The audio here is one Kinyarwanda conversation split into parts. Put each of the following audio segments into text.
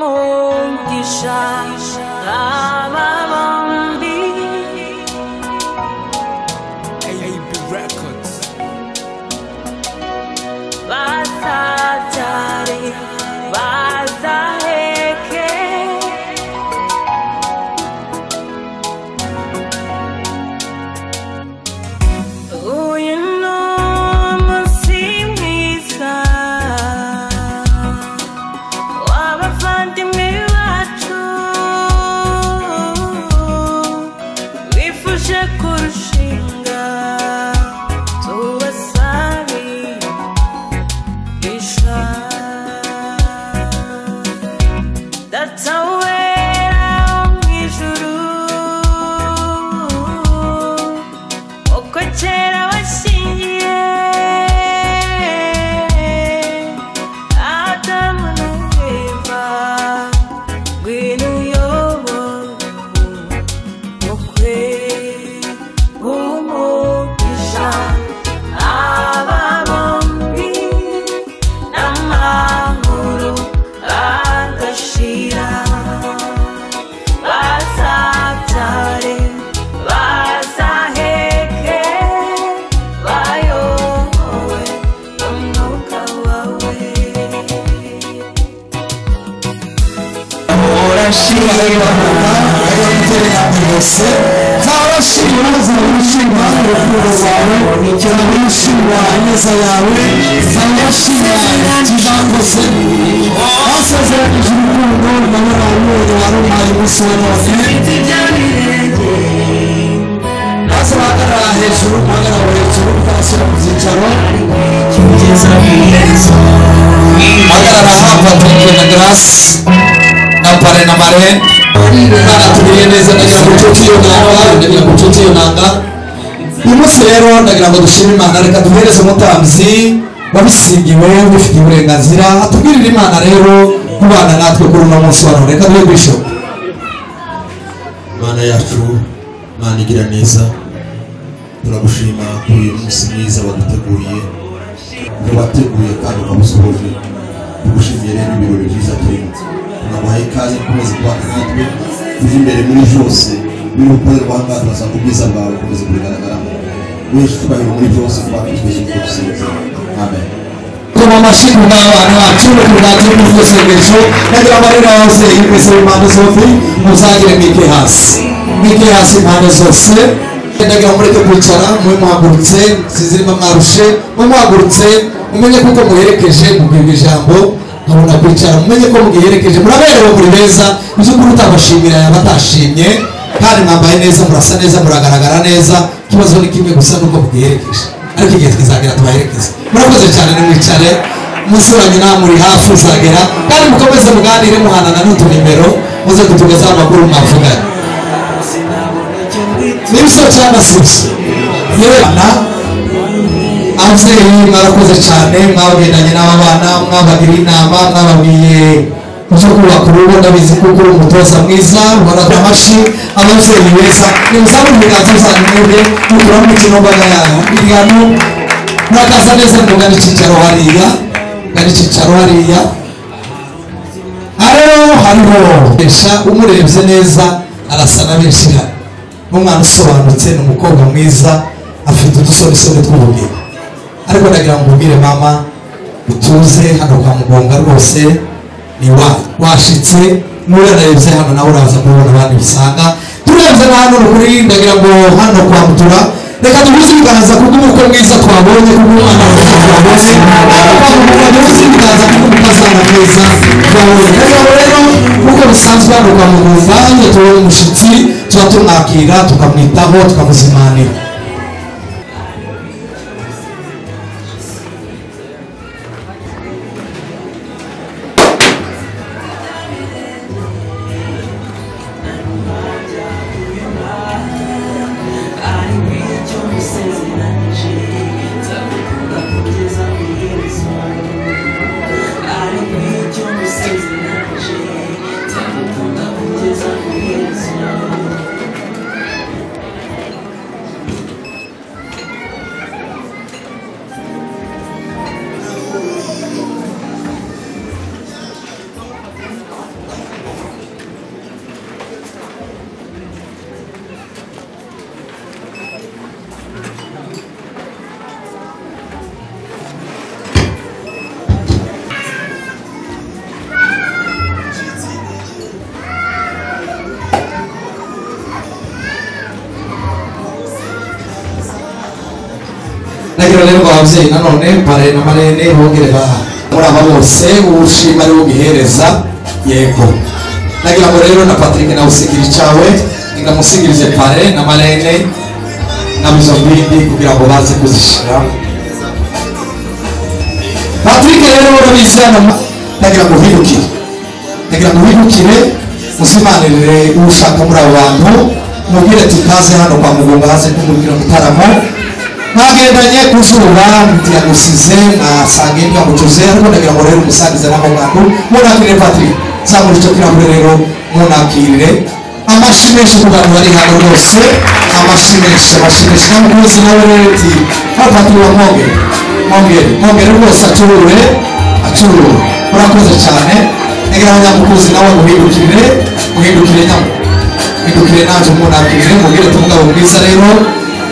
Umugisha ababambi AB Records bazabyare bazaheke uyu ni umunsi mwiza w'abavandimwe bacu bifuje kurushinga tubasabisha data wera wo mu ijuru uko kera washyingiye Adamu na Eva ngwino uyobore umukwe w'umugisha aba bombi n'amahoro adashira bazabyare bazaheke bayobowe n'umwuka wawe urashimira agatera yose zabashimira zabashimira urukundo rwawe zabashimira neza yawe zabashimira kibangoze wasezeranyije urukundo n'abantu warumaye umunsi wa none bazahagarara hejuru mpagarara hejuru utashyira mu byicaro kugeza neza hagarara hafatanyije na Grace na pare na mare bana turiye neza ndagira ngo tuti yo nanga uyu munsi rero ndagira ngo dushime Imana reka duhereze umutambyi wabisigiwe bifite uburenganzira atubwirire Imana rero kubana natwe kuri uno munsi wa none reka duhe bisho Mana yacu Mana igira neza turagushima kuri uyu munsi mwiza waduteguriye wateguye kandi ukamusohoje tugushimiye rero ibirori byiza turimo tunaguhaye ikaze dukomeze kubana natwe tujye imbere muri byose biri gukorerwa aha ngaha turasaba ubwiza bwawe bukomeze kubigaragaramo wese tubahira muri byose kuba twizeye ko dusinze amen kuma amashyi n'abana bacu tugatira mu isengesho ndagira amarira yose y'imeze impande zombi muzagire mwike hasi impande zose ndagira mureke kwicara mube muhagurutse sizirimo mwarushe mube muhagurutse mumenye kuko muherekeje mubwirwa ijambo nkabona kwicara mumenye ko mugiherekeje muraberewe muri beza by'ukuri utabashimira yaba atashimye kandi mwambaye neza murasa neza muragaragara neza ikibazo ni kimwe gusa nuko mugiherekeje ariko igihe twizagera tubaherekeze murakoze cyane nimwicare musuranye nawe muri hafi uzagera kandi mukomeze muganire muhanana n'utunimero muze kutugezaho amakuru mwavuganye n'ibyo cyangwa se yerekana ababyeyi mwarakoze cyane mwabagendanye n'aba bana mwabagiriye inama mwababwiye icyo kubaka urugo ndabizi kuko uri umutoza mwiza ubona amashyi ababyeyi beza nimuzamure ibiganza byanyu mwebwe mukura mu mikino mbaga yanyu irigano murakaza neza mugana icyicaro hariya rero hariho umurebye neza arasa na benshi hano n'umwana usobanutse ni umukobwa mwiza afite udusoresore tw'ubugeni ariko ndagira ngo ubwire mama utuze hano kwa Mugonga rwose ni washitse n'urarebye hano nawe uraza kubona abandi bisanga turebye na hano kuri ndagira ngo hano kwa Mutura reka duhuze ibiganza kubw'umukwe mwiza twabonye kubw'umwana twabonye duhuze ibiganza kubw'umukazana mwiza twabonye ndagira ngo rero nk'uko bisanzwe hano kwa Mugonga iyo tubonye umushyitsi tuba tumwakira tukamwitaho tukamuzimanira urugero rero rw'ababyeyi nanone pare na marene bongere muri aba bose ubushima ari bugihereza yego nagira ngo rero na Patrick nawe usigira icyawe ndamusigirize pare na marene nabizo mbindi kugira ngo baze kuzishira Patrick rero urabizi hano nagira ngo uhindukire musimanirire ushaka muri abo bantu mubwire tukaze hano kwa Mugunga haze kumubwira mutaramo mwagendanye kuzuba mutiyagusize nasange mbwa mucuze ariko nagira ngo rero umusangize nabo bantu munakire Patrick zamuri cyo kirahure rero munakirire amashimeshi ku bantu bari hano bose amashimeshi n'umukozi nawe rero ati Patrick wa Mwongere rwose acurure urakoze cyane nagira ngo nyamukozi nawe guhindukire naje munakirire mubwire tumugabo mwiza rero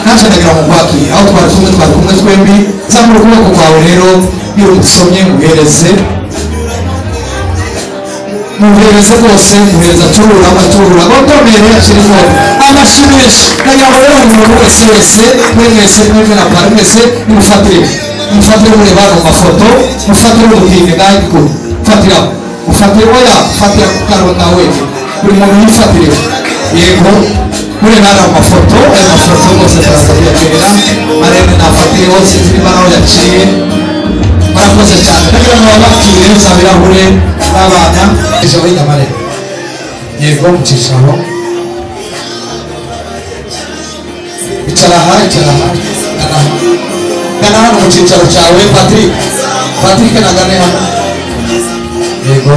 naje nagira ngo kwakire aho twari kumwe twembi zamura ukuboko kwawe rero iyo usomye muhereze rwose muhereza acurura gotomere akirimo amashimeshi nagira ngo rero umuntu wese mwese na pare mwese nimufatire mureba mu mafoto mufatire umutinde ngayiko mufatire oya fatira ku kanwa kawe buri muntu yifatire yego mureba mu mafoto ayo mafoto rwose turazabiyagerera marene nafatire hose zirimo naho yaciye murakoze cyane nagira ngo babakire za birahure n'abana ijabo y'inyamarene yego mucishaho icara aha gana hano mu cyicaro cyawe Patrick nagane hano yego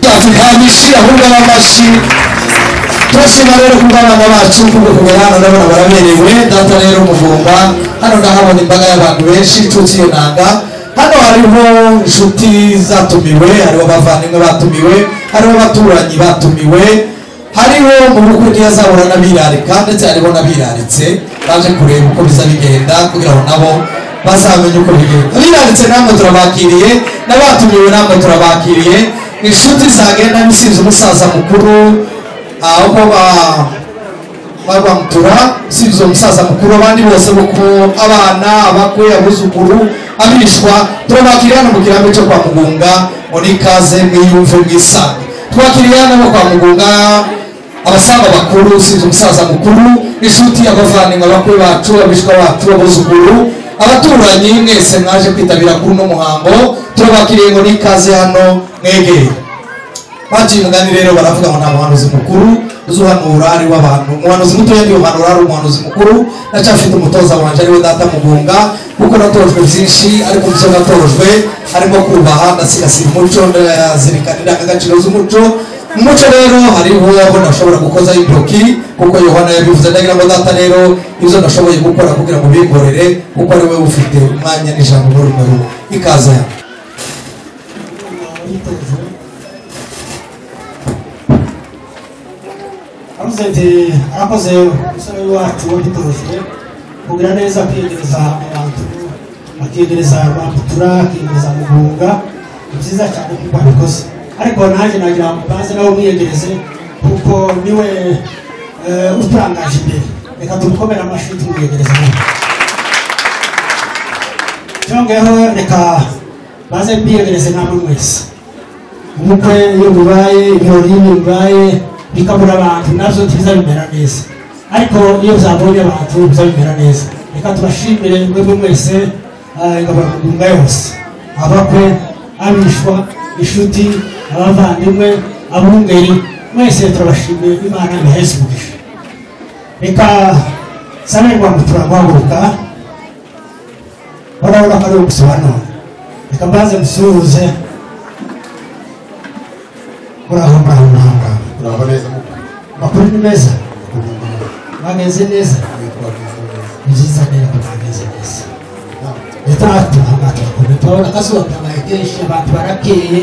twatukamishi ahubwo n'amashi turashima rero kuba abana bacu kuko kubera hano ndabona baraberewe data rero Muvumba hano ndahabona imbaga y'abantu benshi tutsi iyo nanga hano hariho inshuti zatumiwe hariho abavandimwe batumiwe hariho abaturanyi batumiwe hariho mu bukwe ntiyazabura n'abirarika ndetse hariho n'abiraritse baje kureba uko biza bigenda kugira ngo nabo bazamenye uko bigenda abiraritse namwe turabakiriye n'abatumiwe namwe turabakiriye inshuti zagenda bisize umusaza mukuru aho bamutura sizo umusaza mukuru abandi bose buko abana abakwe abuzukuru abishwa turabakiriye hano mu kirambi cyo kwa Mugunga muri kaze mwiyumve mwisange twakiriye hano kwa Mugunga abasanga bakuru sizo umusaza mukuru inshuti abavandimwe abakwe bacu abishwa bacu abuzukuru abaturanyi mwese mwaje kwitabira kuri no muhango turabakiriye ngo nikaze hano mwegeye baji mugani rero baravuga ngo nta muhanuzi mukuru uzuhanura ari w'abantu umuhanuzi muto yandi uhanura ari umuhanuzi mukuru nacyafite umutoza wanje ari we data Mugunga kuko natojwe byinshi ariko byo natojwe arimo kubaha ndasigasira umuco ndazirikanira agaciro z'umuco umuco rero hariho aho nashobora gukoza intoki kuko Yohana yabivuze ndagira ngo data rero izo nashoboye gukora kugira ngo bigorere kuko ari we ufite umwanya n'ijambo muri rumwe ikaze arakoze umusore wacu wabitojwe kugira neza kwiyegereza abantu akiyegereza Rwamutura akiyegereza Mugunga ni byiza cyane kuko abikoze ariko naje nagira ngo baze nabo mwiyegereze kuko niwe uturangaje imbere reka tumukomere amashyi tumwiyegereza cyongeho reka baze mbiyegereze namwe mwese ubukwe iyo bibaye ibirori bibaye bikabura abantu nabyo ntibiza bimera neza ariko iyo byabonye abantu biza bimera neza reka tubashimire mwebwe mwese ingabura Mugunga yose abakwe abishwa inshuti abavandimwe abungeri mwese turabashimiye Imana ibaheze umugisha reka sabe Rwamutura guhaguruka barabona ko ari ugusobanura reka mbaze musuhuze muraho makuru ni meza bageze neza ni byiza rero ko bageze neza leta turabona akazuba kabaye kenshi abantu barakeye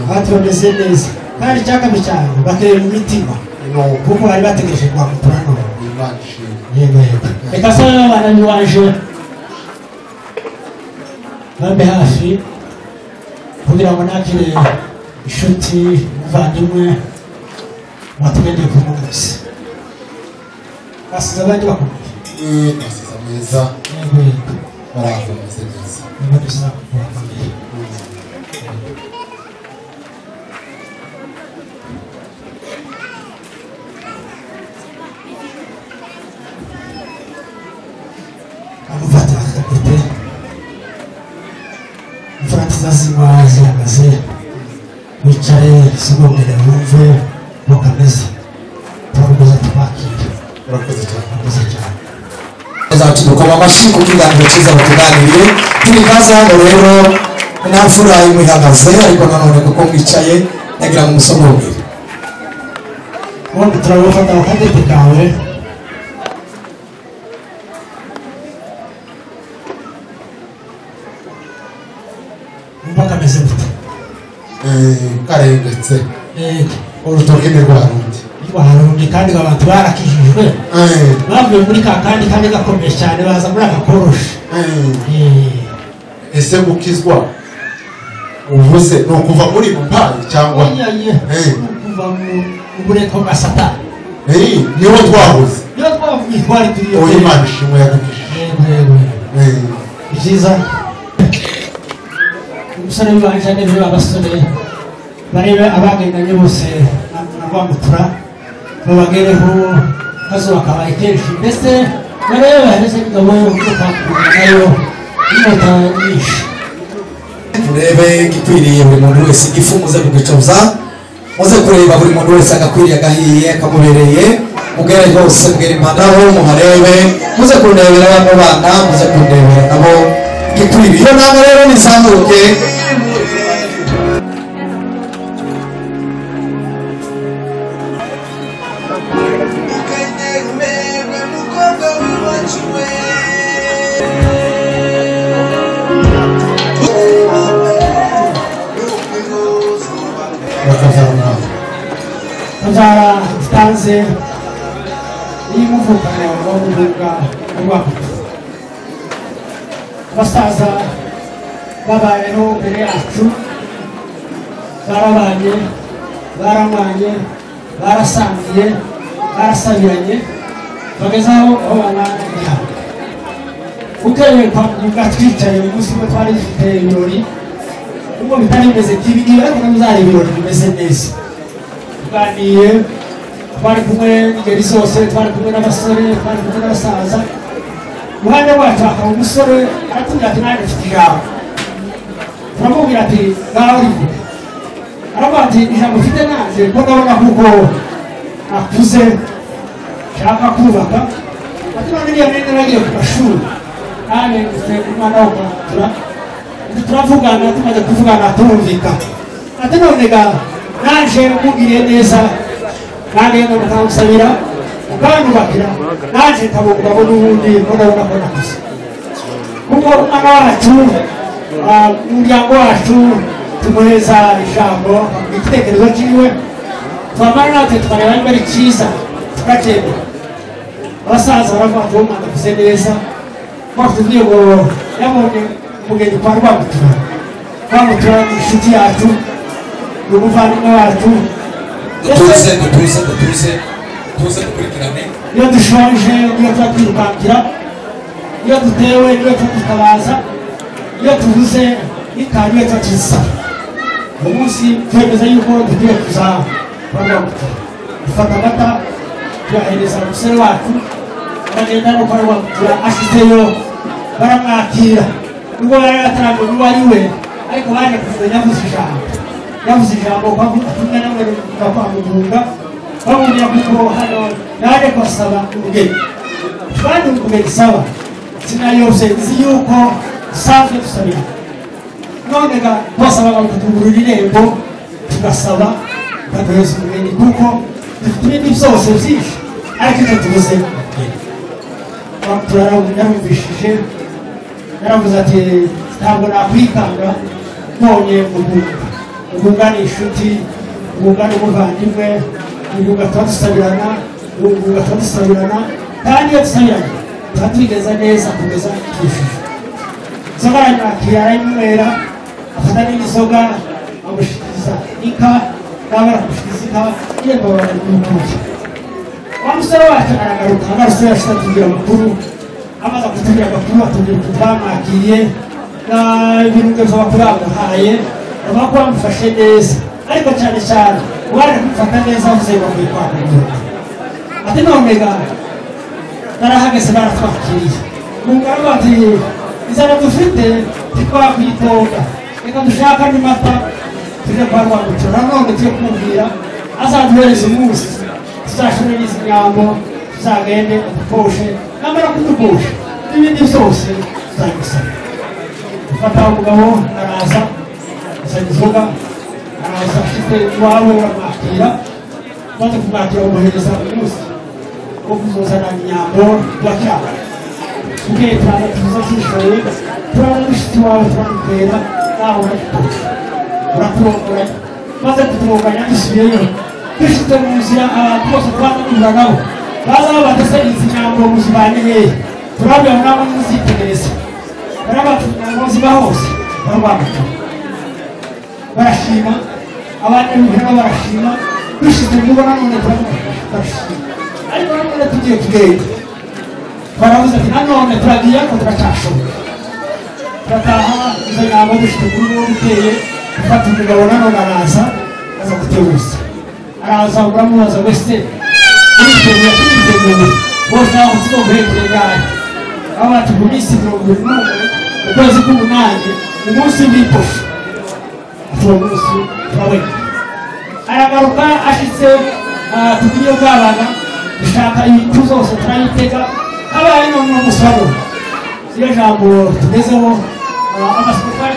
abantu bameze neza kandi icyakabiri cyane bakeye mu mitima kuko bari bategereje Rwamutura none yego reka se abana niwaje babe hafi kugira ngo nakire inshuti umuvandimwe watugendeye ku munsi basize abandi bakomeye basize meza yego baraza bameze neza badusa bakomeye amufata akapete mfata zazima zihagaze wicare sigongere wumve mukameze turakomeza tubakire urakoze cyane murakoze cyane zacu dukoma amashyi ku kiganiro cyiza batuganiriye turi kaza hano rero nta mfura imihagaze ariko nanone kuko mwicaye yagira ngo umusomobwire ubundi turabufata akadete kawe wumva kameze gute karengetse urutoki ni rwa rundi rwarundi kandi abantu barakijijwe bavuye muri ka kandi gakomeye cyane baza muri aka koroshe ese gukizwa uvuze ni ukuva muri bumpayi cyangwa kuva mu bureko bwa satani niho twabuze niyo twavuye twari turiyo uwo imana ishimwe yadukishije ni byiza umusore wibanje neza abasore barebe abagendanye bose na rwamutura babagereho kazuba kabaye kenshi mbese barebe baheze ingabo yo kwakura nayo inyota nyinshi murebe igikwiriye buri muntu wese igifu muze kugicoza muze kureba buri muntu wese agakwiriye agahiye akamubereye mugere rwose mbwira impanaho muharebe muze kundebera bano bana muze kundebera nabo igikwiriye iyo nama rero nisanzuke Nzara stanze y'umuvukano w'urubuga rwacu abasaza babayeho mbere yacu barabanye baramanye barasangiye barasabiranye bagezaho aho banana igihaha ukereye kwa muganga twicaye uyu munsi ko twari dufite ibirori ubwo bitari bimeze nk'ibi ariko nabyo ibirori bimeze neza tuganiye twari kumwe n'ingeri zose twari kumwe n'abasore twari kumwe n'abasaza uruhande rwacu hakaba umusore aratubwira ati nanjye mfite ijambo turamubwira ati ngaho rivuge aravuga ati ijambo mfite nanjye ko ndabona kuko nakuze nshaka kubaka ati none niyo nari naragiye ku mashuri nanjye mfite umwana wo kwatura turavugana tumaze kuvugana turumvikana ati none ga naje mubwiriye neza nagenda mukamusabira ukanyubakira naje nkabugabo n'ubundi ko ndabona ko nakuze kuko umwana wacu umuryango wacu tumuheza ijambo igitekerezo cyiwe twamara natwe tukareba niba ari cyiza tukacyemera abasaza baravuga ngo umwana akuze neza batubwiye ngo yabonye umugeni kwa rwamutura rwamutura ni inshuti yacu ni umuvandimwe wacu tuze dukurikirane iyo dushonje niyo tuba twirukankira iyo dutewe niyo tuba dutabaza iyo tubuze n'ikanu iyo tuba tuzisaba uyu munsi twemeza yuko dukwiye kuza kwa rwamutura dufata amata tuyahereza umusore wacu aragenda no kwa rwamutura ashyizeyo baramwakira nubwo yari atarambona uwo ari we ariko baje kuvuga yavuze ijambo kwa kumwe nawe kwa muganga bamubwira kuko hano yaje kubasaba umugeni kandi umugeni saba sinayose nzi yuko usanzwe dusabira none ga basaba bakatugurira irembo tugasaba tukaduheza umugeni kuko dufite ibindi byose byinshi ariko icyo tubuze yarumvishije yaravuze ati ntabwo nakwikanga mbonye mugunga ni inshuti mugunga ni umuvandimwe mugunga tuba dusabirana mugunga tuba dusabirana kandi iyo dusabiranye tuba twigeza neza kugeza twishyuje inzoga aranyakira arayinywera afata n'inzoga amushikiriza inka nawe aramushikiriza inka yemba barayikuriye wa musore wacu aragaruka agarutse yashyize atubwira amakuru amaze kutubwira amakuru atubwira uko twamwakiriye ibintu byose bakuru bamuhaye bavuga ko bamufashe neza ariko cyane cyane uwaje kumufata neza avuze bakwiye kwakira ati none ga barahageze baratwakiriye umugabo bati izana dufite ntitwakwitonda reka dushaka n'amata tujye kwa rwamucura none tujye kumubwira azaduhereza umunsi tuzashore n'izi nyambo tuzagende udukoshe namara kudukosha n'ibindi byose tuzabisaba dufata umugabo araza asaba inzoga araza afite iwawe baramwakira maze kumwakira bamuhereza umunsi wo kuzozana inyambo turacyaba ubwiye turaza tuza zishoye turaza dushite iwawe turamutera naho uradukosha uraturongora maze kuturonganya dusubiyeyo dushite mu nzira abantu bose twakundura nabo baza babatese izi nyambo muzibane hehe turabwira nabo muzitegereza barabatunga ziba hose barwamukira barashima abandi b'ibihano barashima dushite mubona none turashima ariko nanone tugiye tugenda baravuze ati nanone turagiye ko turacyashoboye turataha izo nyambo dushite kuri uwo uteye ufata umugabo nanone araza aza guteguza araza uramubaza wese niteguye bose aho tuzoguhekere gare aho bati mu minsi 21 ukwezi k'umunani umunsi w'iposha uwo munsi turabona aragaruka ashitse tugiye bwabana dushaka ibintu zose turayitega habaye none umusoro iyo jambo tugezeho amasipari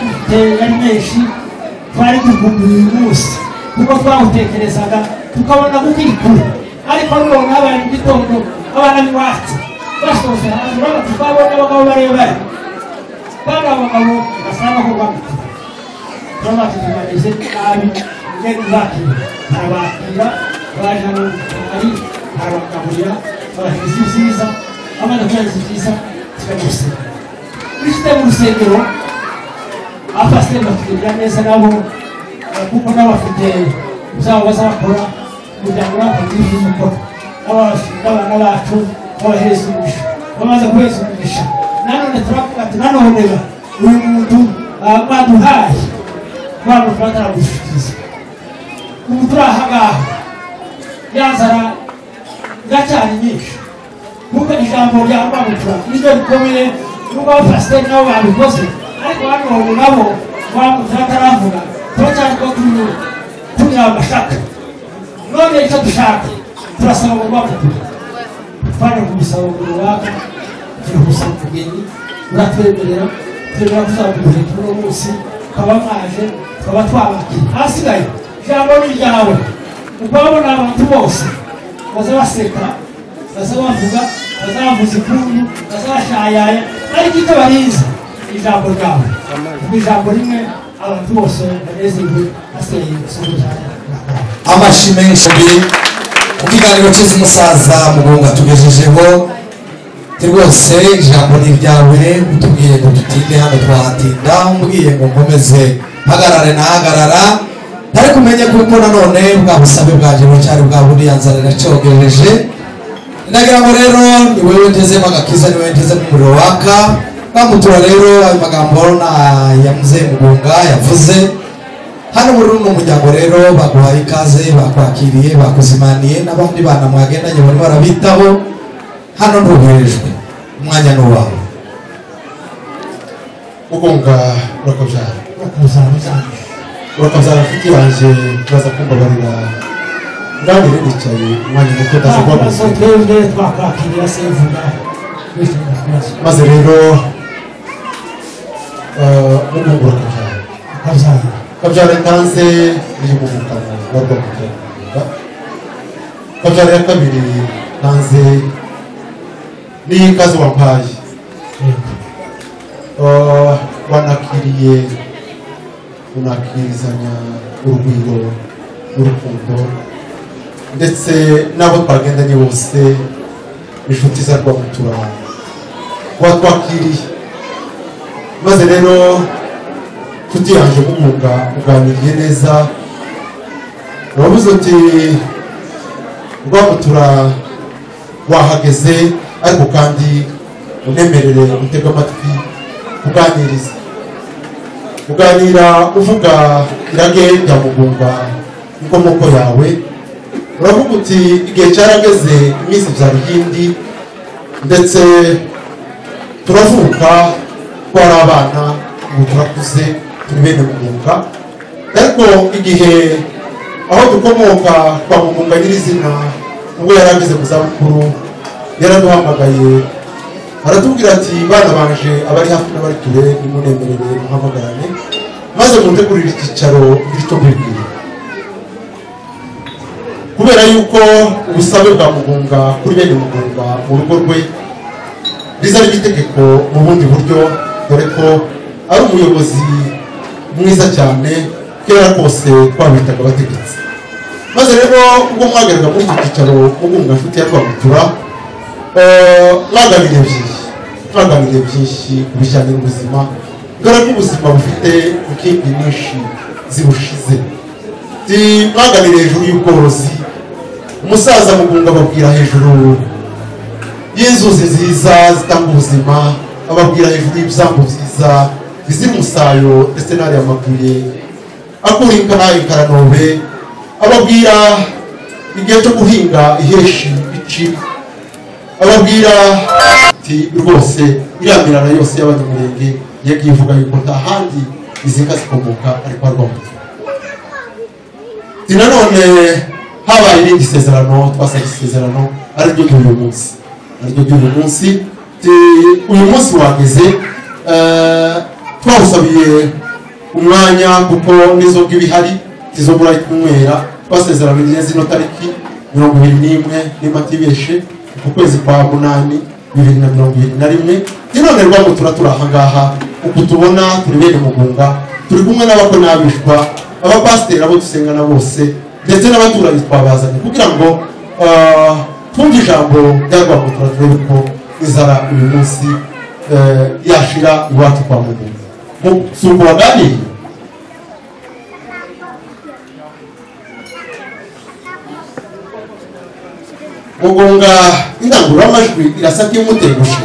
yari menshi twari tugumbuye uyu munsi kuko twawutekerezaga tukabona gukikura ariko none habaye mu gitondo abana b'iwacu basoze hanze urabona tukabona abagabo barebare kandi abagabo basanga ko bamutira turabatuganije nabi ngeni bakira arabakira bajana ari arabagaburira abahereza ibyiza abana kuhereza ibyiza tukamuseka bishite mu rusengero abapasiteri batugirira neza nabo kuko n'abafite uzaba bazakora umuryango n'abagira ibyo gukora n'abana bacu babahereza umugisha bamaze guhereza umugisha nanone turavuga ati nanone uyu muntu baduhaye waba bataragushikiriza ubu turi aha ngaha yazara iracyari nyinshi kuko ijambo rya rwamutura niryo rikomeye nubwo abapasiteri nabo babikoze ariko hano nabo rwamutura ataravuga turacyari ko turi amashaka none icyo dushaka turasaba ngo rwamutura twaje kumusaba ngo runaka turi gusaba umugeni uratwemerera twemera kuzaguheka uno munsi tukaba mwaje tukaba twabakira ahasigaye ijambo ni ryawe ukabona abantu bose baza baseka baza bavuga baza bavuza ikundu baza bashayaya ariko icyo bariza ijambo ryawe kuko ijambo rimwe abantu bose banezerwe hasigaye gusubiza amashi menshi ku kiganiro cyiza umusaza mugunga tugejejeho rwose ijambo ni ryawe utubwiye ngo tutinde hano twahatinda umbwiye ngo nkomeze hagarare nahagarara ntari kumenye kuko nanone bwa busabe bwaje bucyari bwa bundi yanzara iracyogereje ndagira ngo rero ni wewe ntezemo agakiza ni wewe ntezemo umuriro waka bamutura rero ayo magambo ya muzehe mugunga yavuze hano muri uno muryango rero baguhaye ikaze bakwakiriye bakuzimaniye n'abandi bana mwagendanye bari barabitaho hano ntuherejwe umwanya n'uwawe mugunga urakabyara urakabyara afite banje baza kumbabarira ndani rero nicaye umwanya muto ndaza kubabaza twebwe twakwakirira sevuga maze rero mugunga urakabyara kabyara itanze iri mu mukano wa rwamutura kabyara ya kabiri tanze niyo ikaze wampaye wanakiriye unakirizanya urugwiro n'urukundo ndetse n'abo twagendanye bose inshuti za rwamutura watwakiriye maze rero tutihanje mugunga uganiriye neza uravuze uti rwamutura wahageze ariko kandi unemerere utega amatwi uganiriza uganira uvuga irage rya Mugunga inkomoko yawe uravuga uti igihe cyarageze iminsi byari iyindi ndetse turavuka twari abana ubu turakuze turi bene Mugunga ariko igihe aho dukomoka kwa Mugunga nyirizina ubwo yarageze mu zabukuru yaraduhamagaye aratubwira ati bana banje abari hafi n'abari kure nimunemerere muhamagarane maze muntegurire icyicaro gito mbibwira kubera yuko ubusabe bwa Mugunga kuri bene Mugunga mu rugo rwe riza ry'itegeko mu bundi buryo dore ko ari umuyobozi mwiza cyane kera kose twabitaga abategetsi maze rero ubwo mwageraga muri iki cyicaro Mugunga nshuti ya Rwamutura mwaganiriye byinshi ku bijyanye n'ubuzima dore ko ubuzima bufite inkingi nyinshi zibushize mwaganiriye hejuru y'ubworozi umusaza Mugunga ababwira hejuru y'inzuzi nziza zitanga ubuzima ababwira hejuru y'ibyambu byiza bizira umusayo ndetse n'ariya mabuye akura inkaranobe ababwira igihe cyo guhinga iheshi ici ababwira ati rwose iriya mirara yose y'abanyamurenge yagiye ivuga yuko nta handi izi nka zikomoka ariko kwa Rwamutura nanone habaye irindi sezerano twasabye isezerano ariryo ry'uyu munsi uyu munsi wageze twawusabiye umwanya kuko n'inzoga ibihari tizobura kunywera twasezeraniye zino tariki 21 nimatibeshe ku kwezi kwa 8 2021 none Rwamutura turi aha ngaha uko tubona turi bene Mugunga turi kumwe n'abako n'abishwa abapasiteri abo dusengana bose ndetse n'abaturage twabazanye kugira ngo twumve ijambo rya Rwamutura turebe ko izara uyu munsi yashira iwacu kwa Mugunga suko waganiriye Mugunga indangururamajwi irasa nk'imutegushe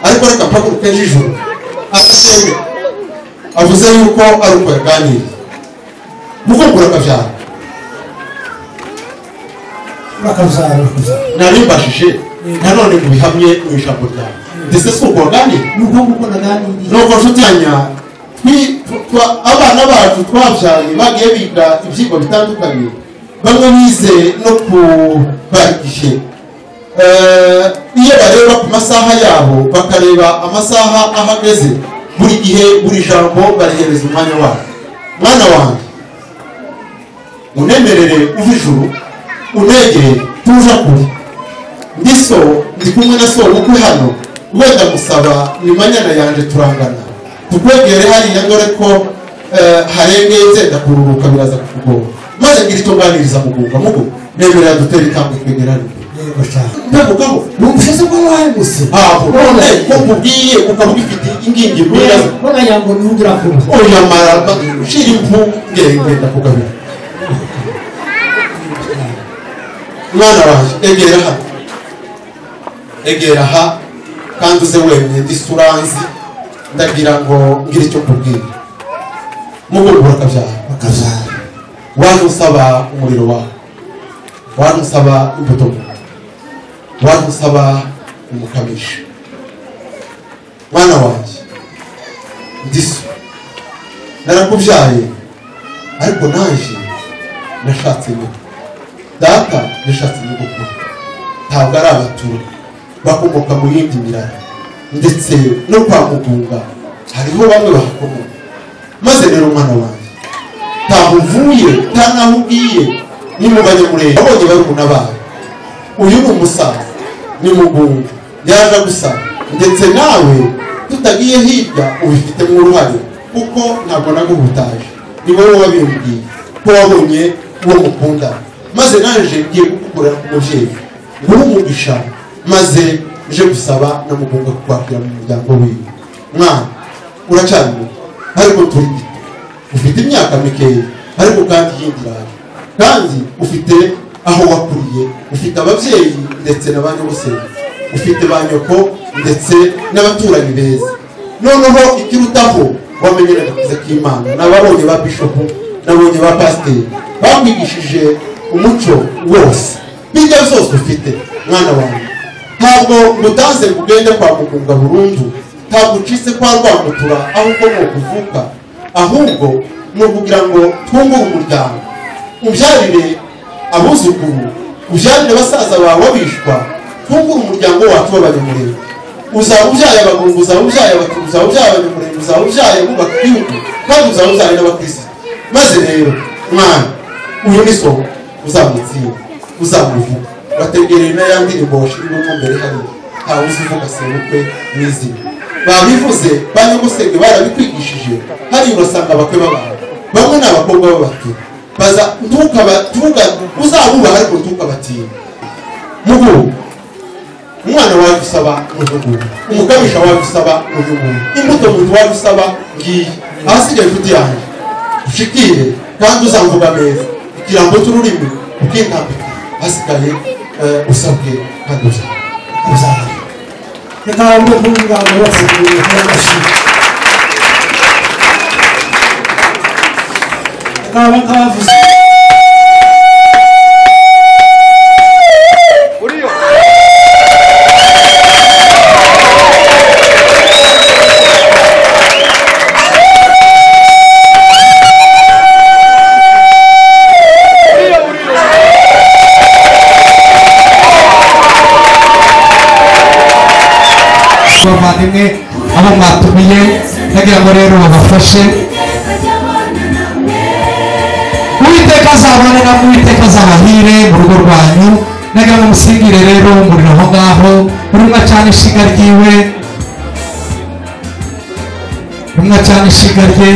ariko reka mpaguruke nijoro asenge avuze yuko ari uko yaganiriye Mugunga urakabyara narimbashije nanone mu bihamye mu ijambo ryawe ndetse si uko waganiriye nuko nshutyanya abana bacu twabyaye bagiye biga ibyigwa bitandukanye bamwe bize no kubarikishe iyo bareba ku masaha yabo bakareba amasaha ahageze buri gihe buri jambo barihereza umwanya wabo mwana wanjye unemerere uva ijuru unegere tuja kure ndi kumwe na so ukwe hano wenda musaba nimanyana yanje turangana tukwegere hariya ngore ko harengeye nzenda kururuka biraza kukugora maze ngira icyo nganiriza Mugunga nemerera dutera itambwe twegerane ndavugaho numvise ko wahaye gusa none ko mubwiye ukaba ugifite ingingi rwira mbona ngo ntugira kuba oya maraba shiri impungenge ndakugabira mwana wanjye egera aha kandi uze wemye disuranzi ndagira ngo ngire icyo kubwira Mugunga urakabyara waje usaba umuriro wawe waje usaba imbuto waje usaba umukamisha mwana wanjye ndiso narakubyaye ariko naje nashatse nyoko data nashatse nyogokuru ntabwo ari abatura bakomoka mu yindi mirara ndetse no kwa Mugunga hariho bamwe bahakomoka maze rero mwana wanjye ntaho uvuye nta naho ugiye ni mu banyamurenge abonye barumuna bawe uyu ni umusaza ni Mugunga yaje gusaba ndetse nawe tutagiye hirya ubifitemo uruhare kuko ntabwo naguhutaje ni wowe wabimbwiye ko wabonye uwo mukunda maze naje ngiye kugukorera ku mubyeyi umugisha maze nje gusaba na Mugunga kukwakira mu muryango wiwe mwana uracyari muto ariko turi gito ufite imyaka mikeya ariko kandi yindiraje kandi ufite aho wakuriye ufite ababyeyi ndetse na ba nyogosenge, ufite ba nyoko ndetse n'abaturanyi beza. Noneho ikirutaho wamenyera agakiza k'Imana. Nababonye ba bishopu, nabonye ba pasiteri bamwigishije umuco wose. Bijya zose ufite mwana wanjye, ntabwo ngutanze kugende kwa mugunga burundu, ntabwo ucitse kwa Rwamutura aho ukomoka uvuka, ahubwo ni ukugira ngo twungure umuryango, ubyarire abuzukuru, ubyarire basaza bawe abishwa, twungure umuryango wacu w'abanyamurenge. Uzaba ubyaye abagungu, uzaba ubyaye abatutsi, uzaba ubyaye abanyamurenge, uzaba ubyaye bubaka igihugu, kandi uzaba ubyaye n'abakirisitu. Maze rero mwana, uyu ni so uzamutsinda, uzamuvuga. Bategereye na ya ndirimbo washyiriwemo mbere hariya, ntawe uzivuga sebukwe n'izina. Babivuze ba nyogosenge barabikwigishije, hariya urasanga abakwe b'abantu bamwe ni abakobwa b'abatu, baza tuvuga uzabubaha ariko ntukabatinya. Mugu umwana wawe usaba uyu, umugabisha wawe usaba uyu, imbuto muntu wawe usaba ngiyi. Ahasigaye inshuti yanjye ushikire kandi uzamvuga neza, ikirambo cy'ururimi ukintambika, hasigaye usabwe kandi uzaba. Reka mvuga ngo bose n'amashyi. Reka bakavuze bavandimwe abo mwatumiye, nagira ngo rero babafashe. Uwiteka azabane namwe, Uwiteka azabahire mu rugo rwanyu. Nagira ngo musingire rero umuriro aho ngaho, urimo acana ishiga ryiwe, urimo acana ishiga rye.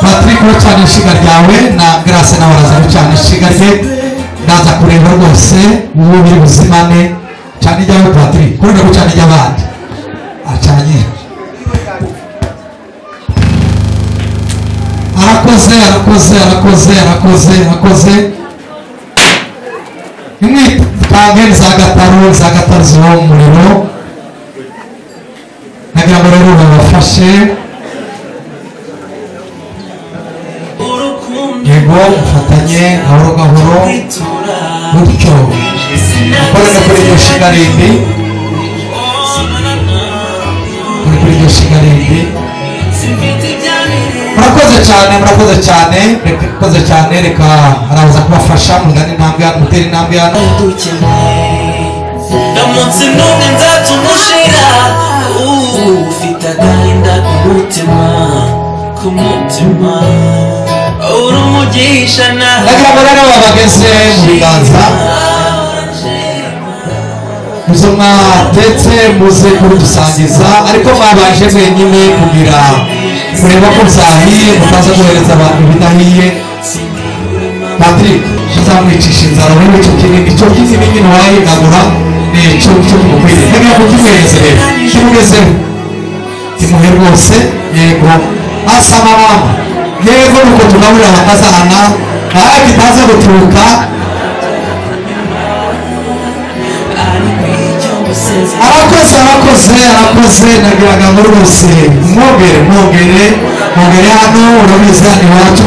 Patrick wacana ishiga ryawe na Grace nawe araza gucana ishiga rye. Ndaza kureba rwose wowe biri buzimane. Cana ijyawe Patrick, kurenda gucana ijyabandi acanye. Arakoze. Nimwitange za gataro ziwo umuriro. Nagira ngo rero babafashe. Yego mufatanye gahoro gahoro gutyo, mukorere kuri iryo shiga rindi, kuri iryo shiga rindi. Murakoze cyane. Reka araza kubafasha mugana intambwe hano, mutera intambwe hano. Umunsi n'umwe nzatumushira, ufite agahinda ku mutima urumugisha nawe. Nagira ngo rero babageze mu biganza, muzo mwatetse muze kudusangiza, ariko mwabanje mwenyine kugira kureba ko byahiye, mutaza kohereza abantu bidahiye. Patrick uzamwicisha inzara muri icyo kinini nyine wayinagura, ni icyo kimukwiriye. Nagira ngo kimuhereze rero, kimugezeho, kimuhe rwose. Yego asama mama, yego nuko tugaburira abakazana, nawe kitaza guturuka. Arakoze. Nagiraga ngo rwose mwogere hano, urabizi hano iwacu,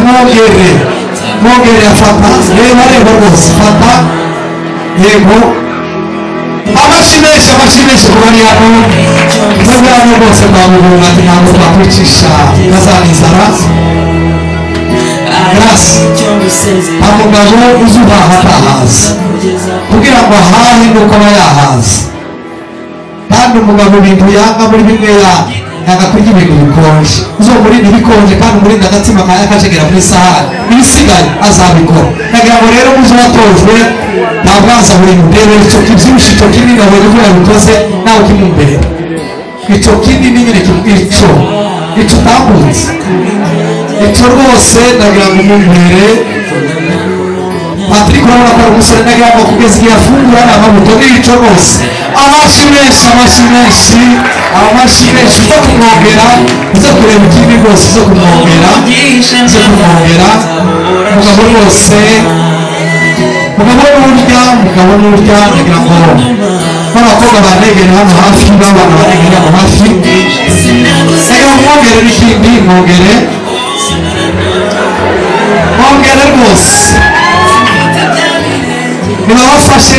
mwogere afata, reba rwose fata. Yego amashyi menshi kuba ari hano. Mwebwe hano rwose mwamugunga ati ntabwo twakwicisha kazana inzara. Grace nta mugabo uzubaha atahaza, kugira ngo ahahe nuko aba yahaza. Kandi umugabo ibintu yanga muri bimwe yanga kurya ibintu bikonje, uzomurinde ibikonje kandi umurinde agatsima kajegera muri sahani, ibisigaye azabikora. Nagira ngo rero muze watojwe, ntabwo aza buri mudebe icyo kibyibushe, icyo kinini abonye ko yabikoze nawe kimumbere, icyo kinini nyine icyo utambutse icyo rwose. Nagira ngo umumbere Patrick urabona ko ari umusore nagira ngo kugeza igihe afungura amabuto n'ibico rwose amashyi menshi zo kumwongera zo kureba ikindi rwose zo kumwongera mugabo rwose mugabo n'urya nagira ngo n'abakobwa banegere hano hafi n'abana banegere hano hafi nagira ngo mwongere n'ikindi mwongere rwose nibabafashe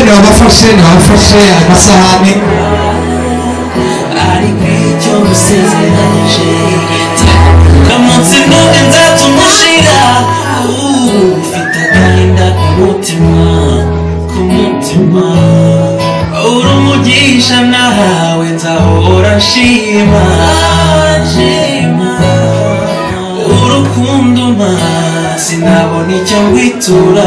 amasahani umunsi n'umwe nzatumushira ufite agahinda ku mutima uri umugisha nahawe nzahora nshima urukundo sinabona icyo ngwitura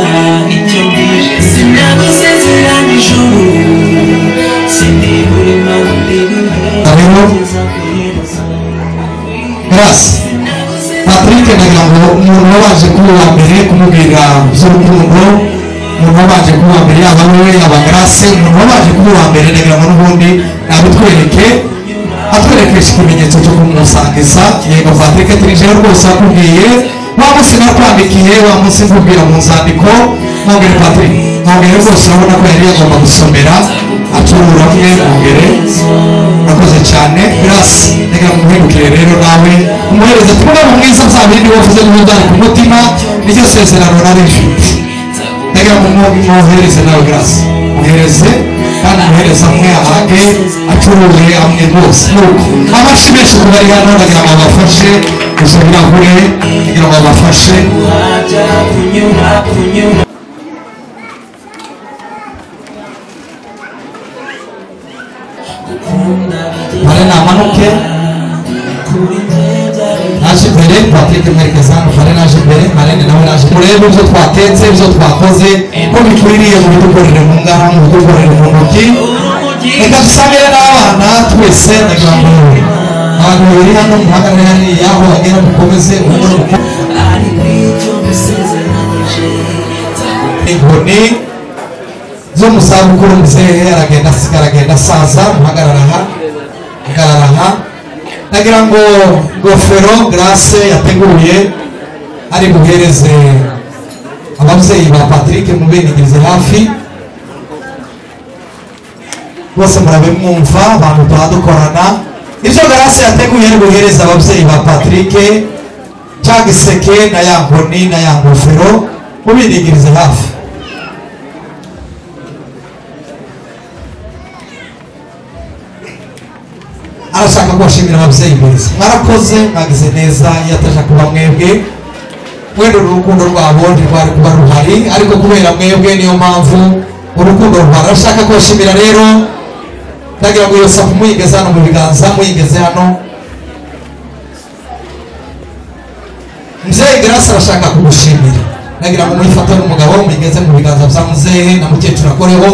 icyo mbije sinagusezeranya ijuru sindibura Grazie. Patrick nagira ngo umuntu wabaje kuba uwa mbere kumubwira iby'urukundo umuntu wabaje kuba uwa mbere yaba wowe yaba Grace umuntu wabaje kuba uwa mbere nagira ngo n'ubundi atwereke ikimenyetso cyo kumusangiza yego Patrick turije rwose akubwiye wa munsi nakwandikiye wa munsi nkubwira mu nzandiko mwongere Patrick mwongere rwose urabona ko yari yagomba gusomera acurura mwe mwongere urakoze cyane Grace nagira ngo muhindukire rero nawe umuhereze tubona mu mwiza bya bindi wavuze n'ubudari ku mutima nicyo sezerano nari mfite nagira ngo muhereze nawe Grace muhereze kandi muhereze amwe ahage acurure amwe rwose amashyi menshi ku bari hano nagira ngo babafashe izo birahure nagira ngo babafashe Mare namanuke naje imbere Patrick Mwerekezano Mare naje imbere Marene nawe naje murebe ibyo twatetse ibyo twakoze ko bikwiriye mu bidukorere mu ngara mu bidukorere mu ntoki reka dusangire n'abana twese nagira ngo abantu babiri hano muhagarare hariya aho bagera mukomeze inkoni zo mu zabukuru muzehe aragenda asaza muhagarara aha nagira ngo ngofero Grace yateguye ari buhereze ababyeyi ba Patrick mubinigirize hafi bose murabe mwumva abantu tuhadukorana ibyo Grace yateguye ari buhereze ababyeyi ba Patrick cya giseke na ya nkoni na ya ngofero mubinigirize hafi arashaka kubashimira ababyeyi beza mwarakoze mwagize neza iyo ataje kuba mwebwe wenda urukundo rwabo ntirwari kuba ruhari ariko kubera mwebwe niyo mpamvu urukundo ruhari arashaka kubashimira rero ndagira ngo iyo safu muyigeze hano mu biganza muyigeze hano mubyeyi Grace arashaka kugushimira ndagira ngo muyifate n'umugabo muyigeze mu biganza bya muzehe na mukecuru akoreho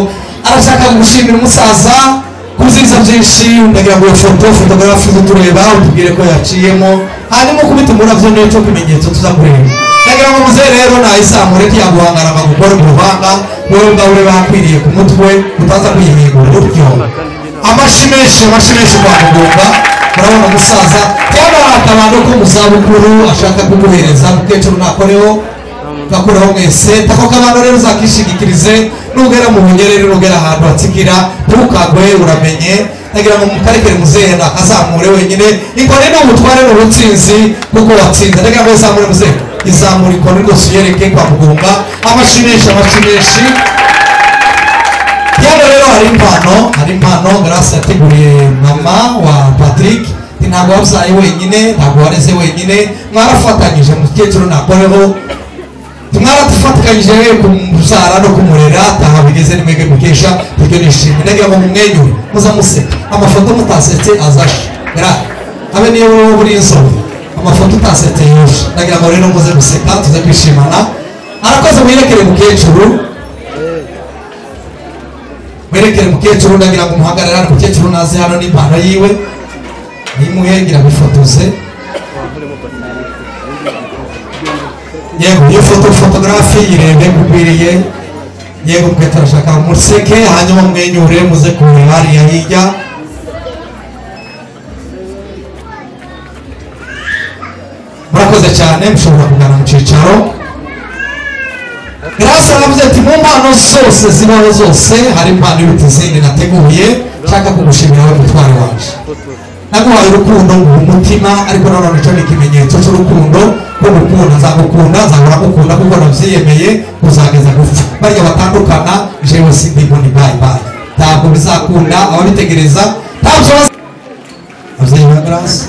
arashaka kugushimira umusaza kuziza byinshi ndagira ngo fotografi tureba utubwire ko yaciyemo hanyuma kubita umuravyo n'icyo kimenyetso tuzakureba ndagira ngo muze rero nayisamure tiyaguhangara bagukora mu ruhanga wowe ubwawe bakwiriye ku mutwe utaza kwihingura utyo amashyi menshi kwa mugomba urabona umusaza cyangwa atabando ko muzabukuru ashaka kuguhereza mukecuru nakoreho gakoreho mwese tako kabando rero zakishigikirize nugera mu bunyerere nugera ahantu hatsikira ntukagwe uramenye nagira ngo mukarekere muzehe nakazamure wenyine ikone no mutware no rutsinzi kuko watsinze ndagira ngo izamure muzehe izamure ikone rwose uyereke kwa mugomba amashineshi yano rero hari impano Grace yateguriye mama wa Patrick ntabwo wabyaye wenyine ntabwo wareze wenyine mwarafatanyije mukecuru nakoreho mwaradufatikanyije kumuzara no kumurera taha bigeze nimwege mukesha buryo nishimye ndagira ngo mumwenyure muzamuseka amafoto mutasetse azashe abe niyo wowe buri inzobe amafoto utasetse yuje ndagira ngo rero muze guseka tuze kwishimana arakoze mwerekere mukecuru ndagira ngo muhagarare hano mukecuru naze hano n'impano yiwe nimuhengira bifotoze yego iyo fotografi irebe kukwiriye yego mwe turashaka museke hanyuma mwenyure muze kureba hariya hirya murakoze cyane mushobora kugana mu cyicaro Grace aravuze ati mu mpano zose zibaho zose hari impano y'uruti izindi nateguye nshaka kugushimira we mutware waje naguhaye urukundo mu mutima ariko nanone cyo ni ikimenyetso cy'urukundo ko gukunda nzagukunda nzahora gukunda kuko nabyiyemeye kuzageza gupfa barya batandukana jewe sindimo ni bye bye ntabwo bizakunda ababitegereza ntabyo ababyeyi ba Grace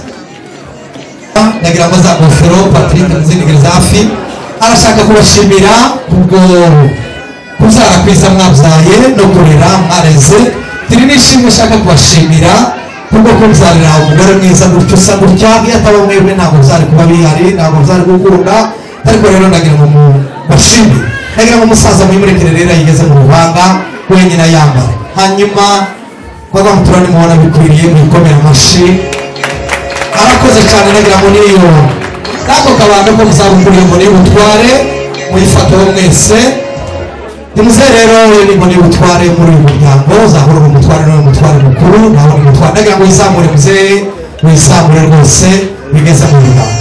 ndagira ngo za ngofero Patrick muzindigiriza hafi arashaka kubashimira kubwo kubyara kwiza mwabyaye no kurera mwareze turi nishimwe shaka kubashimira kubwo kubyarira umugore mwiza gutyo usa gutya iyo ataba mwebwe ntabwo byari kuba bihari ntabwo byari gukunda ariko rero ndagira ngo mubashimire ndagira ngo umusaza mwimurekere rero yigeze mu ruhanga wenyine yambara hanyuma kwaga muturane mubona bikwiriye mwikomera amashyi arakoze cyane ndagira ngo niyo nako kabando ko muzabukuriye ngo n'ubutware muyifataho mwese nimuze rero ngo n'ubutware muri uyu muryango uzahora umutware n'uyu mutware mukuru naho umutware ndagira ngo yizamure muzehe wizamure rwose bigeze mu muryango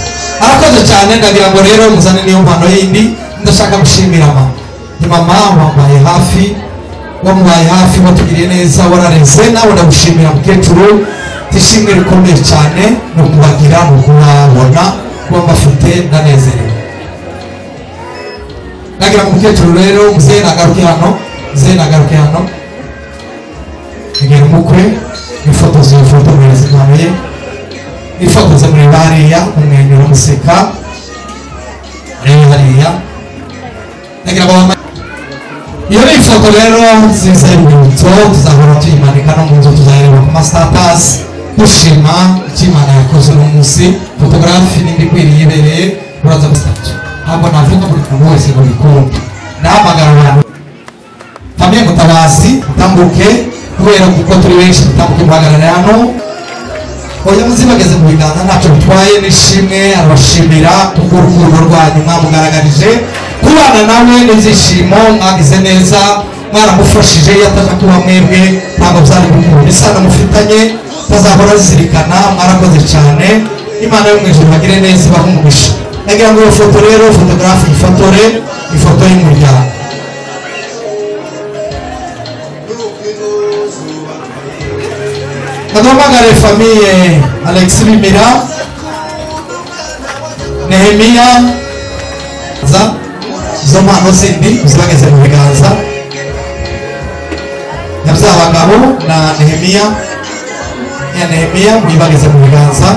arakoze cyane ndagira ngo rero muzane niyo mpano yindi ndashaka gushimira mama ni mama wambaye hafi wamubaye hafi watugiriye neza warareze nawe ndagushimira mukecuru ishimwe rikomeye cyane no kubagira no kubabona kuba bafite ndanezerewe ndagira ngo mukecuru rero muzehe nagaruke hano egera umukwe ifotoze iyo foto mwereza impano ye ifotoze muri bariya umwenyura museka rero hariya ndagira ngo iyo ni ifoto rero nziza y'urwibutso tuzahora tuyimanika no mu nzu tuzayireba ku mastatasi dushima icyo Imana yakoze uno munsi fotografi n'indi ikwiriye ibereye uraza gusitatu ntabwo navuga buri muntu wese ngo bikunde nahamagara abantu famiye Mutabazi mutambuke kubera kuko turi benshi mutambuke muhagarare hano oya muzibageze mu biganza ntacyo bitwaye n'ishimwe arabashimira kuko urukundo rwanyu mwamugaragarije kubana nawe n'ibyishimo mwagize neza mwaramufashije yataje kuba mwebwe ntabwo byari gukunda isano mufitanye tazahora zizirikana mwarakoze cyane Imana yo mu ijuru bagire neza ibahe umugisha ndagira ngo iyo foto rero fotografi ifotore ifoto y'umuryango ndaguhamagare famiye Alex Bimira Nehemiya izo mpano zindi zibageze mu biganza Nyabyabagabo na Nehemiya mwibageze mu biganza